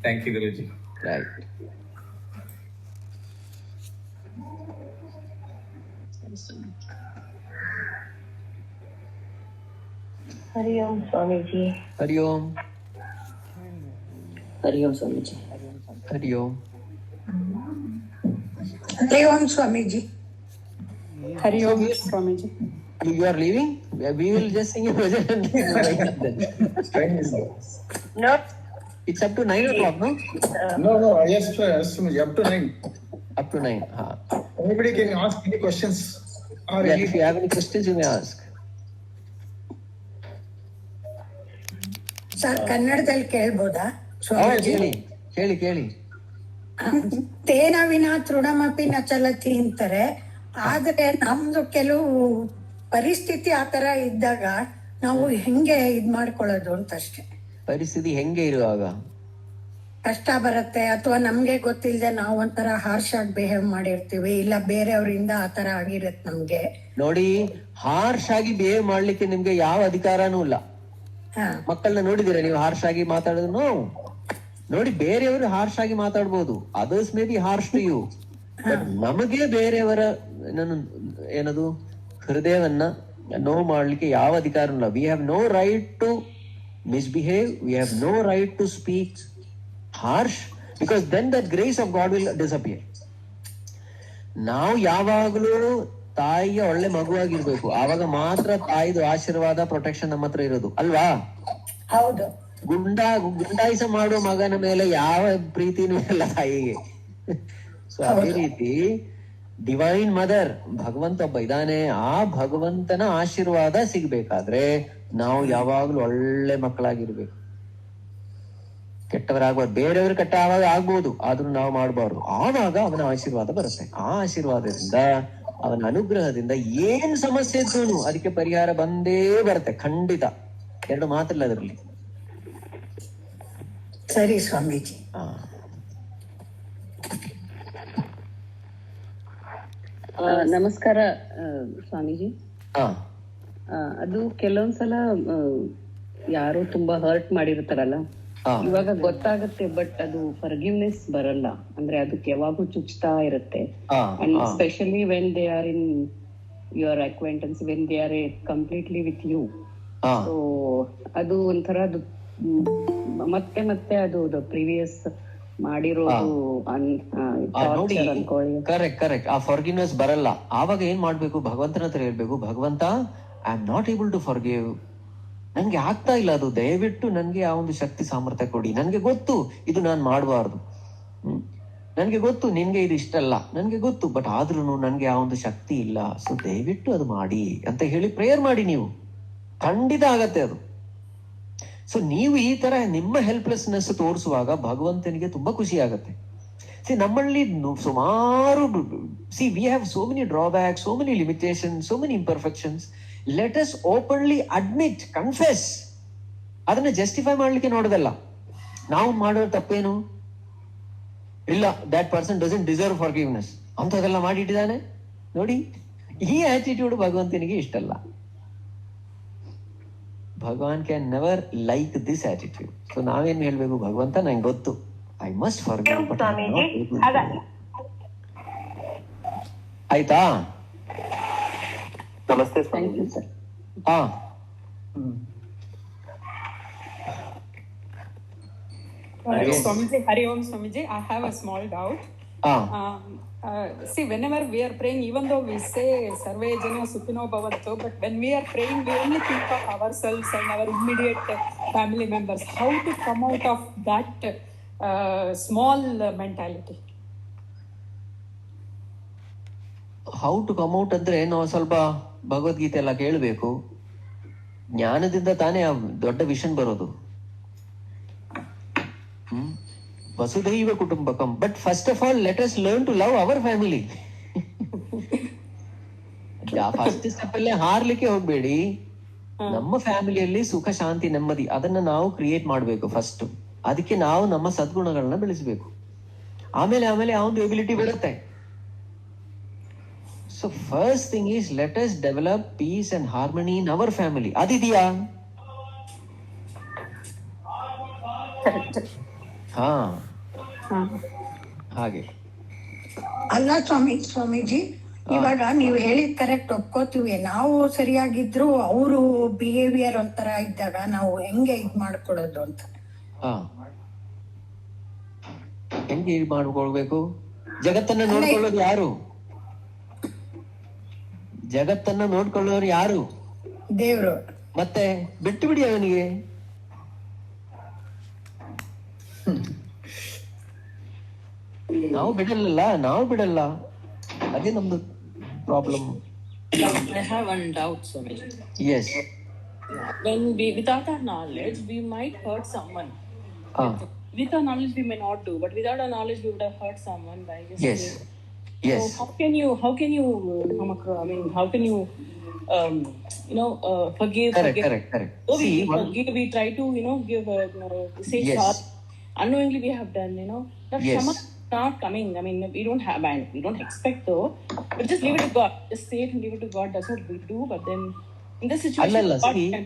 Thank you, Guruji. Right. Hari Om Swamiji. Hari Om. Hari Om Swamiji. Hari Om. Hari Om Swamiji. Hari Om Swamiji. You are leaving? We will just sing a bhajan and leave. No. It's up to 9 o'clock, no? No, yes, Swamiji, up to 9. Up to 9. Anybody can ask any questions. Or Yeah, if you have any questions, you may ask. Sir ಕನ್ನಡದಲ್ಲಿ ಕೇಳ್ಬೋದಾ ಸ್ವಾಮೀಜಿ? ಕೇಳಿ. ತೇನ ವಿನಾ ತೃಣಮಪಿ ನ ಚಲತಿ ಅಂತಾರೆ. ಆದ್ರೆ ನಮ್ದು ಕೆಲವು ಪರಿಸ್ಥಿತಿ ಆತರ ಇದ್ದಾಗ ನಾವು ಹೆಂಗೆ ಇದ್ ಮಾಡ್ಕೊಳ್ಳೋದು ಅಂತ ಅಷ್ಟೇ. ಪರಿಸ್ಥಿತಿ ಹೆಂಗೆ ಇರುವಾಗ ಕಷ್ಟ ಬರುತ್ತೆ ಅಥವಾ ನಮ್ಗೆ ಗೊತ್ತಿಲ್ಲದೆ ನಾವು ಒಂಥರ ಹಾರ್ಶ್ ಆಗಿ ಬಿಹೇವ್ ಮಾಡಿರ್ತೀವಿ, ಇಲ್ಲ ಬೇರೆಯವರಿಂದ ಆತರ ಆಗಿರತ್ತೆ ನಮ್ಗೆ. ನೋಡಿ, ಹಾರ್ಶ್ ಆಗಿ ಬಿಹೇವ್ ಮಾಡ್ಲಿಕ್ಕೆ ನಿಮ್ಗೆ ಯಾವ ಅಧಿಕಾರನೂ ಇಲ್ಲ. ಮಕ್ಕಳನ್ನ ನೋಡಿದಿರ ನೀವು ಹಾರ್ಶ್ ಆಗಿ ಮಾತಾಡೋದು? ನೋಡಿ, ಬೇರೆಯವರು ಹಾರ್ಶ್ ಆಗಿ ಮಾತಾಡ್ಬೋದು, others may be harsh to you. But ನಮಗೆ ಬೇರೆಯವರ ಏನದು ಹೃದಯವನ್ನ ನೋವು ಮಾಡ್ಲಿಕ್ಕೆ ಯಾವ ಅಧಿಕಾರ ಇಲ್ಲ. We have no right to misbehave, we have no right to speak harsh, Because then that grace of God will disappear. ನಾವು ಯಾವಾಗಲೂ ತಾಯಿಗೆ ಒಳ್ಳೆ ಮಗುವಾಗಿರ್ಬೇಕು, ಆವಾಗ ಮಾತ್ರ ತಾಯಿದು ಆಶೀರ್ವಾದ ಪ್ರೊಟೆಕ್ಷನ್ ನಮ್ಮ ಹತ್ರ ಇರೋದು ಅಲ್ವಾ? ಹೌದು. ಗುಂಡಾಯಿಸ ಮಾಡುವ ಮಗನ ಮೇಲೆ ಯಾವ ಪ್ರೀತಿನೂ ಇಲ್ಲ ತಾಯಿಗೆ. ಸೊ ಅದೇ ರೀತಿ ಡಿವೈನ್ ಮದರ್, ಭಗವಂತ ಒಬ್ಬ ಇದ್ದಾನೆ, ಆ ಭಗವಂತನ ಆಶೀರ್ವಾದ ಸಿಗ್ಬೇಕಾದ್ರೆ ನಾವು ಯಾವಾಗ್ಲೂ ಒಳ್ಳೆ ಮಕ್ಕಳಾಗಿರ್ಬೇಕು, ಕೆಟ್ಟವರಾಗ್ಬಾರ್ದು. ಬೇರೆಯವರು ಕೆಟ್ಟ ಆವಾಗ ಆಗ್ಬೋದು, ಆದ್ರೂ ನಾವು ಮಾಡಬಾರ್ದು. ಆವಾಗ ಅವನ ಆಶೀರ್ವಾದ ಬರುತ್ತೆ. ಆ ಆಶೀರ್ವಾದದಿಂದ, ಅವನ ಅನುಗ್ರಹದಿಂದ ಏನ್ ಸಮಸ್ಯೆ ಇದ್ರು ಅದಕ್ಕೆ ಪರಿಹಾರ ಬಂದೇ ಬರುತ್ತೆ, ಖಂಡಿತ. ಎರಡು ಮಾತಿಲ್ಲ ಅದರಲ್ಲಿ. ಸರಿ ಸ್ವಾಮೀಜಿ. ನಮಸ್ಕಾರ ಸ್ವಾಮೀಜಿ. ಅದು ಕೆಲವೊಂದ್ಸಲ ಯಾರು ತುಂಬಾ ಹರ್ಟ್ ಮಾಡಿರ್ತಾರಲ್ಲ, ಇವಾಗ ಗೊತ್ತಾಗುತ್ತೆ, ಬಟ್ ಅದು ಫರ್ಗಿವ್ನೆಸ್ ಬರಲ್ಲ. ಅಂದ್ರೆ ಅದಕ್ಕೆ ಯಾವಾಗೂ ಚುಚ್ತಾ ಇರುತ್ತೆ. And specially when they are in your acquaintance, when they are completely with you. So ಅದು ಒಂಥರ ಮತ್ತೆ ಮತ್ತೆ ಅದು ಪ್ರೀವಿಯಸ್ ಮಾಡಿರೋದು ಕರೆಕ್ಟ್. ಆ ಫಾರ್ಗಿವ್ನೆಸ್ ಬರಲ್ಲ. ಆವಾಗ ಏನ್ ಮಾಡ್ಬೇಕು? ಭಗವಂತನ ಹತ್ರ ಹೇಳ್ಬೇಕು, ಭಗವಂತ, I am not able to forgive, ನನ್ಗೆ ಆಗ್ತಾ ಇಲ್ಲ ಅದು, ದಯವಿಟ್ಟು ನನ್ಗೆ ಆ ಒಂದು ಶಕ್ತಿ ಸಾಮರ್ಥ್ಯ ಕೊಡಿ. ನನ್ಗೆ ಗೊತ್ತು ಇದು ನಾನ್ ಮಾಡಬಾರ್ದು, ನನ್ಗೆ ಗೊತ್ತು ನಿನ್ಗೆ ಇದು ಇಷ್ಟಲ್ಲ, ನನ್ಗೆ ಗೊತ್ತು, ಬಟ್ ಆದ್ರೂ ನನ್ಗೆ ಆ ಒಂದು ಶಕ್ತಿ ಇಲ್ಲ. ಸೊ ದಯವಿಟ್ಟು ಅದು ಮಾಡಿ ಅಂತ ಹೇಳಿ ಪ್ರೇಯರ್ ಮಾಡಿ, ನೀವು ಖಂಡಿತ ಆಗತ್ತೆ ಅದು. ಸೊ ನೀವು ಈ ತರ ನಿಮ್ಮ ಹೆಲ್ಪ್ಲೆಸ್ನೆಸ್ ತೋರಿಸುವಾಗ ಭಗವಂತನಿಗೆ ತುಂಬಾ ಖುಷಿ ಆಗತ್ತೆ. ನಮ್ಮಲ್ಲಿ ಸುಮಾರು we have so many drawbacks, so many limitations, so many imperfections. Let us openly admit, confess. ಅದನ್ನ ಜಸ್ಟಿಫೈ ಮಾಡ್ಲಿಕ್ಕೆ ನೋಡೋದಲ್ಲ. ನಾವು ಮಾಡೋ ತಪ್ಪೇನು ಇಲ್ಲ, that person doesn't deserve forgiveness ಅಂತದೆಲ್ಲ ಮಾಡಿಟ್ಟಿದ್ದಾನೆ ನೋಡಿ. ಈ ಆಟಿಟ್ಯೂಡ್ ಭಗವಂತನಿಗೆ ಇಷ್ಟಲ್ಲ. Bhagwan can never like this attitude. So ನಾವೇನ್ ಹೇಳ್ಬೇಕು? ಭಗವಂತ ನಂಗೆ ಗೊತ್ತು, ಐ ಮಸ್ಟ್ ಫಾರ್ಗಿವ್. ಆಯ್ತಾ? ನಮಸ್ತೆ Swamiji. Swamiji, Hari Om Swamiji, I have a small doubt. See, whenever we are praying, even though we say Sarve Jana Sukhino Bhavantu, but when we are praying, we only think of ourselves and our immediate family members. How to come out of that small mentality? How to come out ಅಂದ್ರೆ ನಾವು ಸ್ವಲ್ಪ ಭಗವದ್ಗೀತೆ ಎಲ್ಲ ಕೇಳಬೇಕು. ಜ್ಞಾನದಿಂದ ತಾನೇ ಆ ದೊಡ್ಡ vision ಬರೋದು. ವಸುದೈವ ಕುಟುಂಬಕಂ. But first of all let us learn to love our family. First step ಅಲ್ಲೇ ಹಾರ್ಲಿಕ್ಕೆ ಹೋಗ್ಬೇಡಿ. ನಮ್ಮ ಫ್ಯಾಮಿಲಿಯಲ್ಲಿ ಸುಖ, ಶಾಂತಿ, ನೆಮ್ಮದಿ ಅದನ್ನ ನಾವು ಕ್ರಿಯೇಟ್ ಮಾಡ್ಬೇಕು ಫಸ್ಟ್. ಅದಕ್ಕೆ ನಾವು ನಮ್ಮ ಸದ್ಗುಣಗಳನ್ನ ಬೆಳೆಸಬೇಕು. ಆಮೇಲೆ ಆ ಒಂದು ಎಬಿಲಿಟಿ ಬರುತ್ತೆ. So first thing is, let us develop peace and harmony in our family. Adidiya? ಹಾಗೆ ಅಲ್ಲ ಸ್ವಾಮೀಜಿ, ಇವಾಗ ನೀವು ಹೇಳಿದ್ ಕರೆಕ್ಟ್, ಒಪ್ಕೋತೀವಿ. ನಾವು ಸರಿಯಾಗಿದ್ರು ಅವರು ಬಿಹೇವಿಯರ್ ಒಂಥರ ಇದ್ದಾಗ ನಾವು ಹೆಂಗೆ ಇದ್ ಮಾಡ್ಕೊಳ್ಳೋದು ಅಂತ. ಹೆಂಗೆ ಇದ್ ಮಾಡ್ಕೊಳ್ಬೇಕು? ಜಗತ್ತನ್ನ ನೋಡ್ಕೊಳ್ಳೋದು ಯಾರು? ಜಗತ್ತನ್ನ ನೋಡ್ಕೊಳ್ಳೋರು ಯಾರು? ದೇವ್ರು. ಮತ್ತೆ ಬಿಟ್ಟು ಬಿಡಿ ಅವನಿಗೆ. ನಾವು ಬಿಡಲ್ಲ. ಅದೇ ನಮ್ದು problem. I have one doubt, Swamiji. Yes. When we, without our knowledge, we might hurt someone. With our knowledge, we may not do, but without our knowledge, we would have hurt someone by just. Yes. Yes. So how can you come across? I mean, how can you, forgive? Correct. So we forgive. We try to, give, say Yes. sorry. Unknowingly, we have done, That Yes. Shama not coming. I mean, we don't have, and we don't expect though. But just leave it to God. Just say it and leave it to God. That's what we do. But then, in this situation,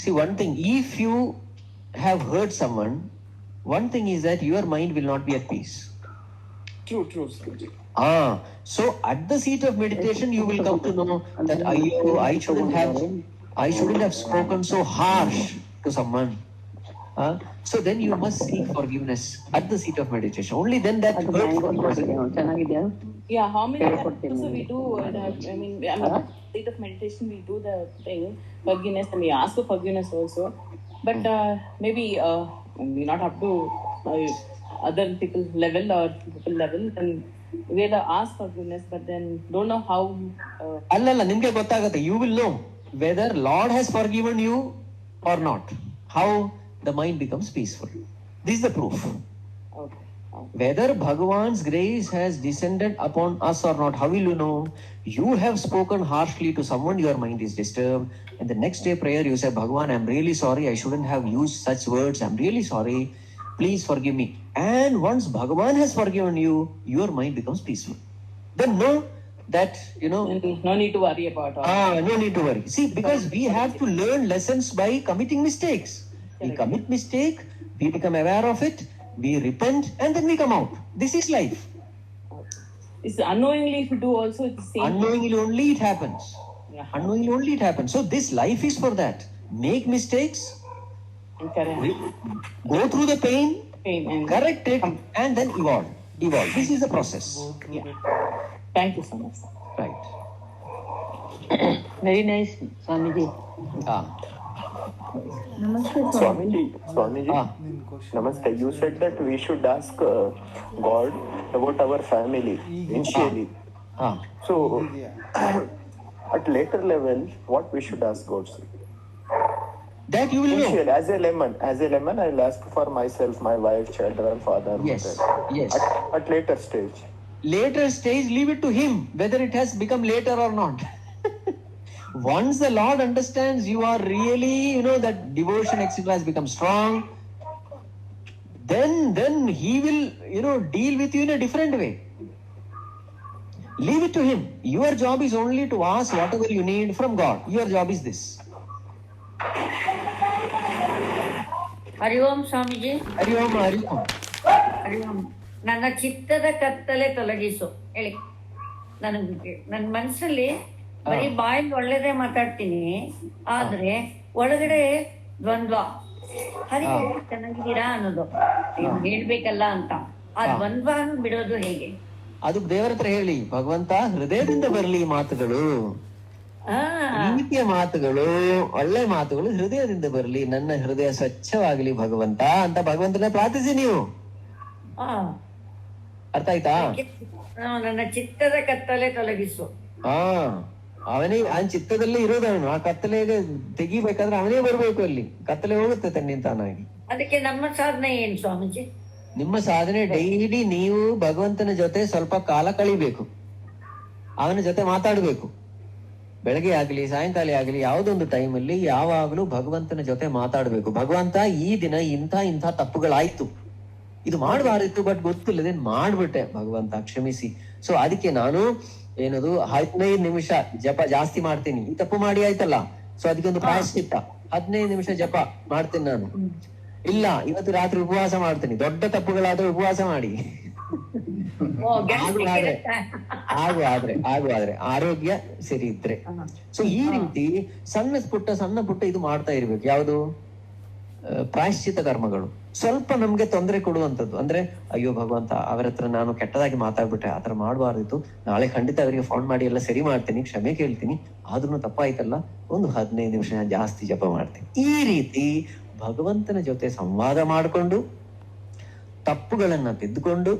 see, one thing. If you have hurt someone, one thing is that your mind will not be at peace. True. So at the seat of meditation, you will come to know that I shouldn't have spoken so harsh to someone. So then you must seek forgiveness at the seat of meditation. Only then that hurt forgiveness. ಚೆನ್ನಾಗಿದ್ಯಾ? Yeah, how many times also we do that? I mean, state of meditation, we do the thing, forgiveness, and we ask for forgiveness also. But maybe we not up to other people level or people level, and we'll ask forgiveness, but then don't know how. ಅಲ್ಲಲ್ಲ, ನಿಮ್ಗೆ ಗೊತ್ತಾಗುತ್ತೆ. You will know whether Lord has forgiven you or not. How the mind becomes peaceful. This is the proof. Okay. Whether Bhagavan's grace has descended upon us or not, how will you know? You have spoken harshly to someone, your mind is disturbed, and the next day prayer you say, Bhagavan, I'm really sorry, I shouldn't have used such words, I'm really sorry, please forgive me. And once Bhagavan has forgiven you, your mind becomes peaceful. Then know that, No need to worry about all. no need to worry. See, because we have to learn lessons by committing mistakes. We commit mistake, we become aware of it, we repent, and then we come out. This is life. It's unknowingly if you do also, it's the same. Unknowingly only it happens. Yeah. Unknowingly only it happens. So this life is for that. Make mistakes, Correct. go through the pain, And correct it, and then evolve. This is the process. yeah. Thank you so much. Right. Very nice, Swamiji. Swamiji, Namaste. You said that we should ask God about our family initially. So, at later level, what we should ask God? That you will know. Initially, as a lemon, I'll ask for myself, my wife, children, father, Yes, mother. yes. At later stage. Later stage, leave it to him, whether it has become later or not. Once the Lord understands you are really, that devotion, etc. has become strong, then he will, deal with you in a different way. Leave it to him. Your job is only to ask whatever you need from God. Your job is this. ಹರಿ ಓಂ ಸ್ವಾಮೀಜಿ. ಹರಿ ಓಂ, ಹರಿ ಓಂ. ಹರಿ ಓಂ. ನನ್ನ ಚಿತ್ತದ ಕತ್ತಲೆ ತೊಲಗಿಸು ಹೇಳಿ. ನನ್ನ ಮನಸ್ಸಲ್ಲಿ ಬರೀ ಬಾಯಲ್ಲಿ ಒಳ್ಳೇದೇ ಮಾತಾಡ್ತೀನಿ, ಆದ್ರೆ ಒಳಗಡೆ ದ್ವಂದ್ವ. ಹರಿ ಚೆನ್ನಾಗಿದ್ದೀರಾ ಅನ್ನೋದು ಹೇಳ್ಬೇಕಲ್ಲ ಅಂತ, ಆ ದ್ವಂದ್ವ ಬಿಡೋದು ಹೇಗೆ? ಅದು ದೇವರ ಹತ್ರ ಹೇಳಿ, ಭಗವಂತ ಹೃದಯದಿಂದ ಬರಲಿ ಮಾತುಗಳು, ಪ್ರೀತಿಯ ಮಾತುಗಳು, ಒಳ್ಳೆ ಮಾತುಗಳು ಹೃದಯದಿಂದ ಬರಲಿ, ನನ್ನ ಹೃದಯ ಸ್ವಚ್ಛವಾಗಲಿ ಭಗವಂತ ಅಂತ ಭಗವಂತನ ಪ್ರಾರ್ಥಿಸಿ ನೀವು. ಅರ್ಥ ಆಯ್ತಾ? ನನ್ನ ಚಿತ್ತದ ಕತ್ತಲೆ ತೊಲಗಿಸು. ಅವನೇ ಚಿತ್ತದಲ್ಲೇ ಇರೋದವನು. ಆ ಕತ್ತಲೆಗೆ ತೆಗಿಬೇಕಾದ್ರೆ ಅವನೇ ಬರ್ಬೇಕು. ಅಲ್ಲಿ ಕತ್ತಲೆ ಹೋಗುತ್ತೆ ತನ್ನಿಂತಾನಾಗಿ. ಅದಕ್ಕೆ ನಮ್ಮ ಸಾಧನೆ ಏನ್ ಸ್ವಾಮೀಜಿ? ನಿಮ್ಮ ಸಾಧನೆ ಡೈಲಿ ನೀವು ಭಗವಂತನ ಜೊತೆ ಸ್ವಲ್ಪ ಕಾಲ ಕಳಿಬೇಕು, ಅವನ ಜೊತೆ ಮಾತಾಡ್ಬೇಕು. ಬೆಳಗ್ಗೆ ಆಗ್ಲಿ ಸಾಯಂಕಾಲ ಆಗ್ಲಿ ಯಾವುದೊಂದು ಟೈಮಲ್ಲಿ ಯಾವಾಗ್ಲೂ ಭಗವಂತನ ಜೊತೆ ಮಾತಾಡ್ಬೇಕು. ಭಗವಂತ, ಈ ದಿನ ಇಂಥ ತಪ್ಪುಗಳಾಯ್ತು, ಇದು ಮಾಡಬಾರಿತ್ತು, ಬಟ್ ಗೊತ್ತಿಲ್ಲದೆ ಮಾಡ್ಬಿಟ್ಟೆ, ಭಗವಂತ ಕ್ಷಮಿಸಿ. ಸೊ ಅದಕ್ಕೆ ನಾನು 15 ನಿಮಿಷ ಜಪ ಜಾಸ್ತಿ ಮಾಡ್ತೀನಿ. ಈ ತಪ್ಪು ಮಾಡಿ ಆಯ್ತಲ್ಲ, ಸೊ ಅದಕ್ಕೊಂದು ಪ್ರಾಯಶ್ಚಿತ್ತ. 15 ನಿಮಿಷ ಜಪ ಮಾಡ್ತೀನಿ ನಾನು. ಇಲ್ಲ, ಇವತ್ತು ರಾತ್ರಿ ಉಪವಾಸ ಮಾಡ್ತೀನಿ. ದೊಡ್ಡ ತಪ್ಪುಗಳಾದ್ರೆ ಉಪವಾಸ ಮಾಡಿ. ಆದ್ರೆ ಆರೋಗ್ಯ ಸರಿ ಇದ್ರೆ. ಸೊ ಈ ರೀತಿ ಸಣ್ಣ ಪುಟ್ಟ ಇದು ಮಾಡ್ತಾ ಇರ್ಬೇಕು. ಯಾವುದು? ಪ್ರಾಯಶ್ಚಿತ ಕರ್ಮಗಳು. ಸ್ವಲ್ಪ ನಮ್ಗೆ ತೊಂದರೆ ಕೊಡುವಂಥದ್ದು. ಅಂದ್ರೆ, ಅಯ್ಯೋ ಭಗವಂತ, ಅವರ ಹತ್ರ ನಾನು ಕೆಟ್ಟದಾಗಿ ಮಾತಾಡ್ಬಿಟ್ಟೆ, ಆತರ ಮಾಡಬಾರ್ದಿತ್ತು, ನಾಳೆ ಖಂಡಿತ ಅವರಿಗೆ ಫೋನ್ ಮಾಡಿ ಎಲ್ಲ ಸರಿ ಮಾಡ್ತೀನಿ, ಕ್ಷಮೆ ಕೇಳ್ತೀನಿ, ಆದ್ರೂ ತಪ್ಪಾಯ್ತಲ್ಲ, ಒಂದು 15 ನಿಮಿಷ ಜಾಸ್ತಿ ಜಪ ಮಾಡ್ತೀನಿ. ಈ ರೀತಿ ಭಗವಂತನ ಜೊತೆ ಸಂವಾದ ಮಾಡಿಕೊಂಡು, ತಪ್ಪುಗಳನ್ನ ತಿದ್ದುಕೊಂಡು,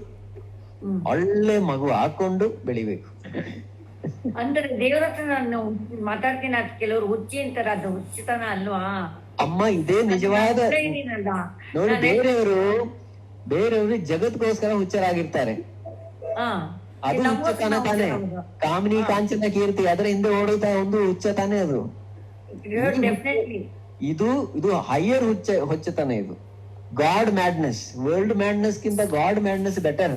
ಒಳ್ಳೆ ಮಗು ಹಾಕೊಂಡು ಬೆಳಿಬೇಕು. ಅಂದ್ರೆ ದೇವರ ಹತ್ರ ನಾನು ಮಾತಾಡ್ತೀನಿ, ಅದು ಕೆಲವರು ಹುಚ್ಚಿ ಅಂತಾರ, ಅದು ಹುಚ್ಚಿತನ ಅಲ್ವಾ? ಅಮ್ಮ, ಇದೇ ನಿಜವಾದ ನೋಡಿ. ಬೇರೆಯವರು ಜಗತ್ಗೋಸ್ಕರ ಹುಚ್ಚರಾಗಿರ್ತಾರೆ. ಅದು ಹುಚ್ಚತನ ತಾನೆ. ಕಾಮಿನಿ ಕಾಂಚನ ಕೀರ್ತಿ ಅದರ ಹಿಂದೆ ಓಡುತ್ತಾ ಒಂದು ಹುಚ್ಚತಾನೆ ಅದು. ಇದು ಹೈಯರ್ ಹುಚ್ಚತನ. ಇದು ಗಾಡ್ ಮ್ಯಾಡ್ನೆಸ್. ವರ್ಲ್ಡ್ ಮ್ಯಾಡ್ನೆಸ್ ಕಿಂತ ಗಾಡ್ ಮ್ಯಾಡ್ನೆಸ್ ಬೆಟರ್.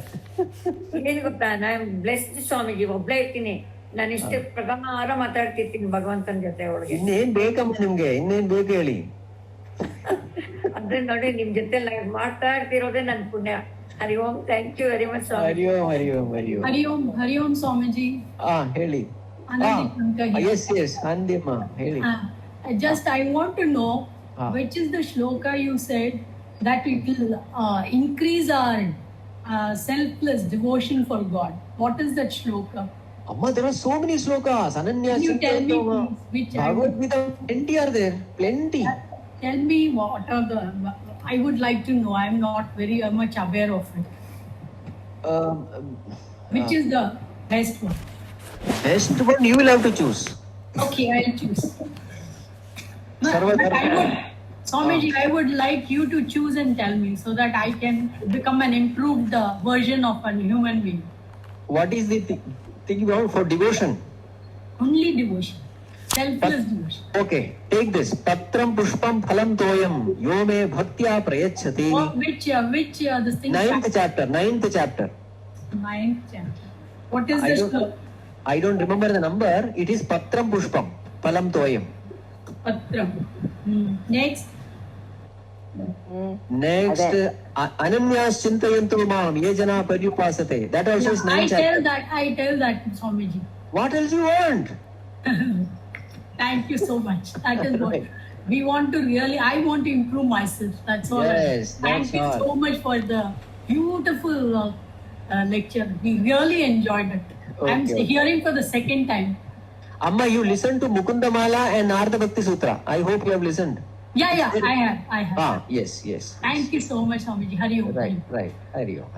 ಏನ್ ಗೊತ್ತಾ, ನಾನು ಬ್ಲೆಸ್ಡ್ ಸ್ವಾಮೀಜಿ ಒಬ್ಳೆ ಇರ್ತೀನಿ, ನಾನು ಇಷ್ಟೇ ಪ್ರಕಾರ ಮಾತಾಡ್ತಿರ್ತೀನಿ ಭಗವಂತನ ಜೊತೆ. ಒಳಗೆ ಇನ್ನೇನ್ ಬೇಕಮ್ಮ ನಿಮ್ಗೆ? ಇನ್ನೇನ್ ಬೇಕು ಹೇಳಿ? ಅಂದ್ರೆ ನೋಡಿ, ನಿಮ್ ಜೊತೆ ಮಾಡ್ತಾ ಇರ್ತಿರೋದೇ ನನ್ ಪುಣ್ಯ. ಹರಿ ಓಂ. ಥ್ಯಾಂಕ್ ಯು ವೆರಿ ಮಚ್ ಸ್ವಾಮಿ. ಹರಿ ಓಂ, ಹರಿ ಓಂ, ಹರಿ ಓಂ. ಹರಿ ಓಂ, ಹರಿ ಓಂ ಸ್ವಾಮೀಜಿ. ಹೇಳಿ. ಎಸ್ ಅಂದಿಮ್ಮ ಹೇಳಿ. Just I want to know which is the shloka you said that it will increase our selfless devotion for God? What is that shloka? Amma, there are so many slokas. Ananya, Can you tell me which? Bhagavad Gita, plenty are there. Plenty. Tell me what are the. I would like to know. I am not very much aware of it. Which is the best one? Best one you will have to choose. Okay, I'll choose. Swamiji, I would like you to choose and tell me so that I can become an improved version of a human being. What is the thing about for devotion? Only devotion. Selfless devotion. Okay, take this. Patram pushpam phalam toyam yo me bhaktya prayachati. Which this thing? Ninth chapter. Ninth chapter. What is this? I don't remember the number. It is Patram pushpam phalam toyam. Patram. Next. Ananyas chintayantu mam ye jana paryupasate. That also is ninth chapter. I tell that, Swamiji. What else you want? Thank you so much. That is what we want to really. I want to improve myself. That's all. Yes, Thank you so much for the beautiful lecture. We really enjoyed it. I'm hearing for the second time. Amma, you listened to Mukundamala and Narada Bhakti Sutra. I hope you have listened. Yeah, I have. Yes. Thank you so much, Swamiji. Hari Om. Right. Hari Om.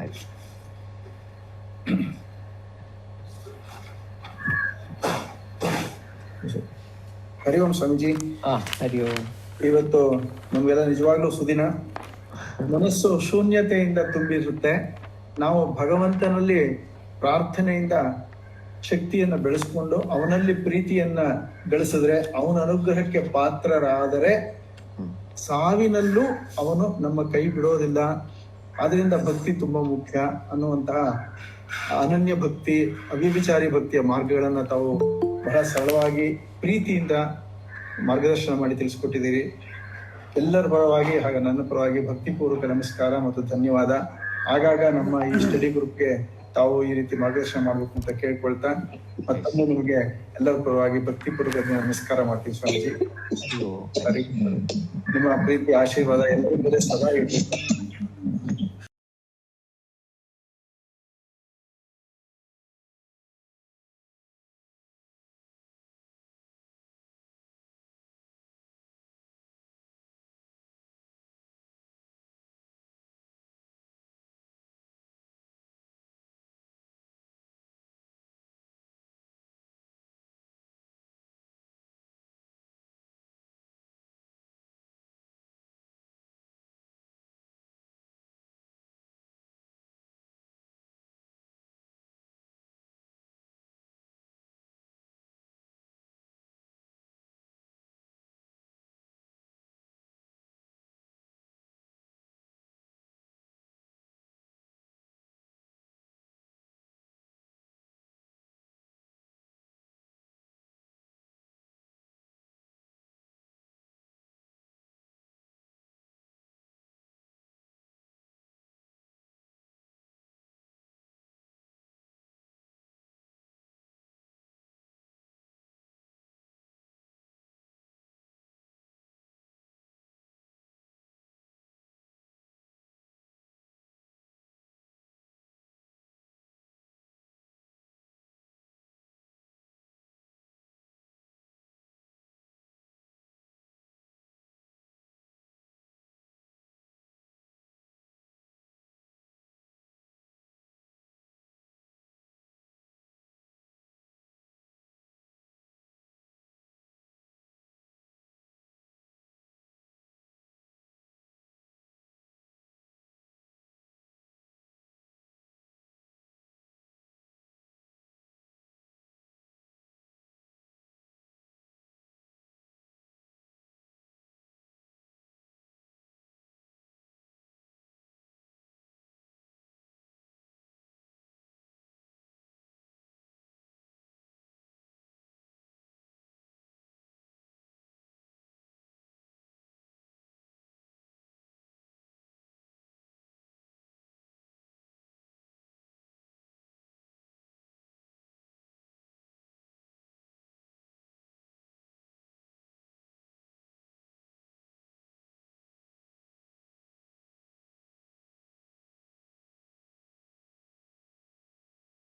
ಹರಿ ಓಂ ಸ್ವಾಮೀಜಿ. ಹರಿ ಓಂ. ಇವತ್ತು ನಮಗೆಲ್ಲ ನಿಜವಾಗ್ಲೂ ಸುದಿನ. ಮನಸ್ಸು ಶೂನ್ಯತೆಯಿಂದ ತುಂಬಿರುತ್ತೆ. ನಾವು ಭಗವಂತನಲ್ಲಿ ಪ್ರಾರ್ಥನೆಯಿಂದ ಶಕ್ತಿಯನ್ನ ಬೆಳೆಸ್ಕೊಂಡು ಅವನಲ್ಲಿ ಪ್ರೀತಿಯನ್ನ ಗಳಿಸಿದ್ರೆ, ಅವನ ಅನುಗ್ರಹಕ್ಕೆ ಪಾತ್ರರಾದರೆ ಸಾವಿನಲ್ಲೂ ಅವನು ನಮ್ಮ ಕೈ ಬಿಡೋದಿಲ್ಲ. ಆದ್ರಿಂದ ಭಕ್ತಿ ತುಂಬಾ ಮುಖ್ಯ ಅನ್ನುವಂತಹ ಅನನ್ಯ ಭಕ್ತಿ, ಅವ್ಯಭಿಚಾರಿ ಭಕ್ತಿಯ ಮಾರ್ಗಗಳನ್ನ ತಾವು ಬಹಳ ಸರಳವಾಗಿ ಪ್ರೀತಿಯಿಂದ ಮಾರ್ಗದರ್ಶನ ಮಾಡಿ ತಿಳಿಸ್ಕೊಟ್ಟಿದ್ದೀರಿ. ಎಲ್ಲರ ಪರವಾಗಿ ಹಾಗೂ ನನ್ನ ಪರವಾಗಿ ಭಕ್ತಿಪೂರ್ವಕ ನಮಸ್ಕಾರ ಮತ್ತು ಧನ್ಯವಾದ. ಆಗಾಗ ನಮ್ಮ ಈ ಸ್ಟಡಿ ಗ್ರೂಪ್ಗೆ ತಾವು ಈ ರೀತಿ ಮಾರ್ಗದರ್ಶನ ಮಾಡ್ಬೇಕು ಅಂತ ಕೇಳ್ಕೊಳ್ತಾ ಮತ್ತೊಮ್ಮೆ ನಿಮಗೆ ಎಲ್ಲರ ಪರವಾಗಿ ಭಕ್ತಿಪೂರ್ವಕ ನಮಸ್ಕಾರ ಮಾಡ್ತೀವಿ ಸ್ವಾಮೀಜಿ. ನಿಮ್ಮ ಪ್ರೀತಿ ಆಶೀರ್ವಾದ ಎಲ್ಲರ ಮೇಲೆ ಸದಾ ಇರಲಿ.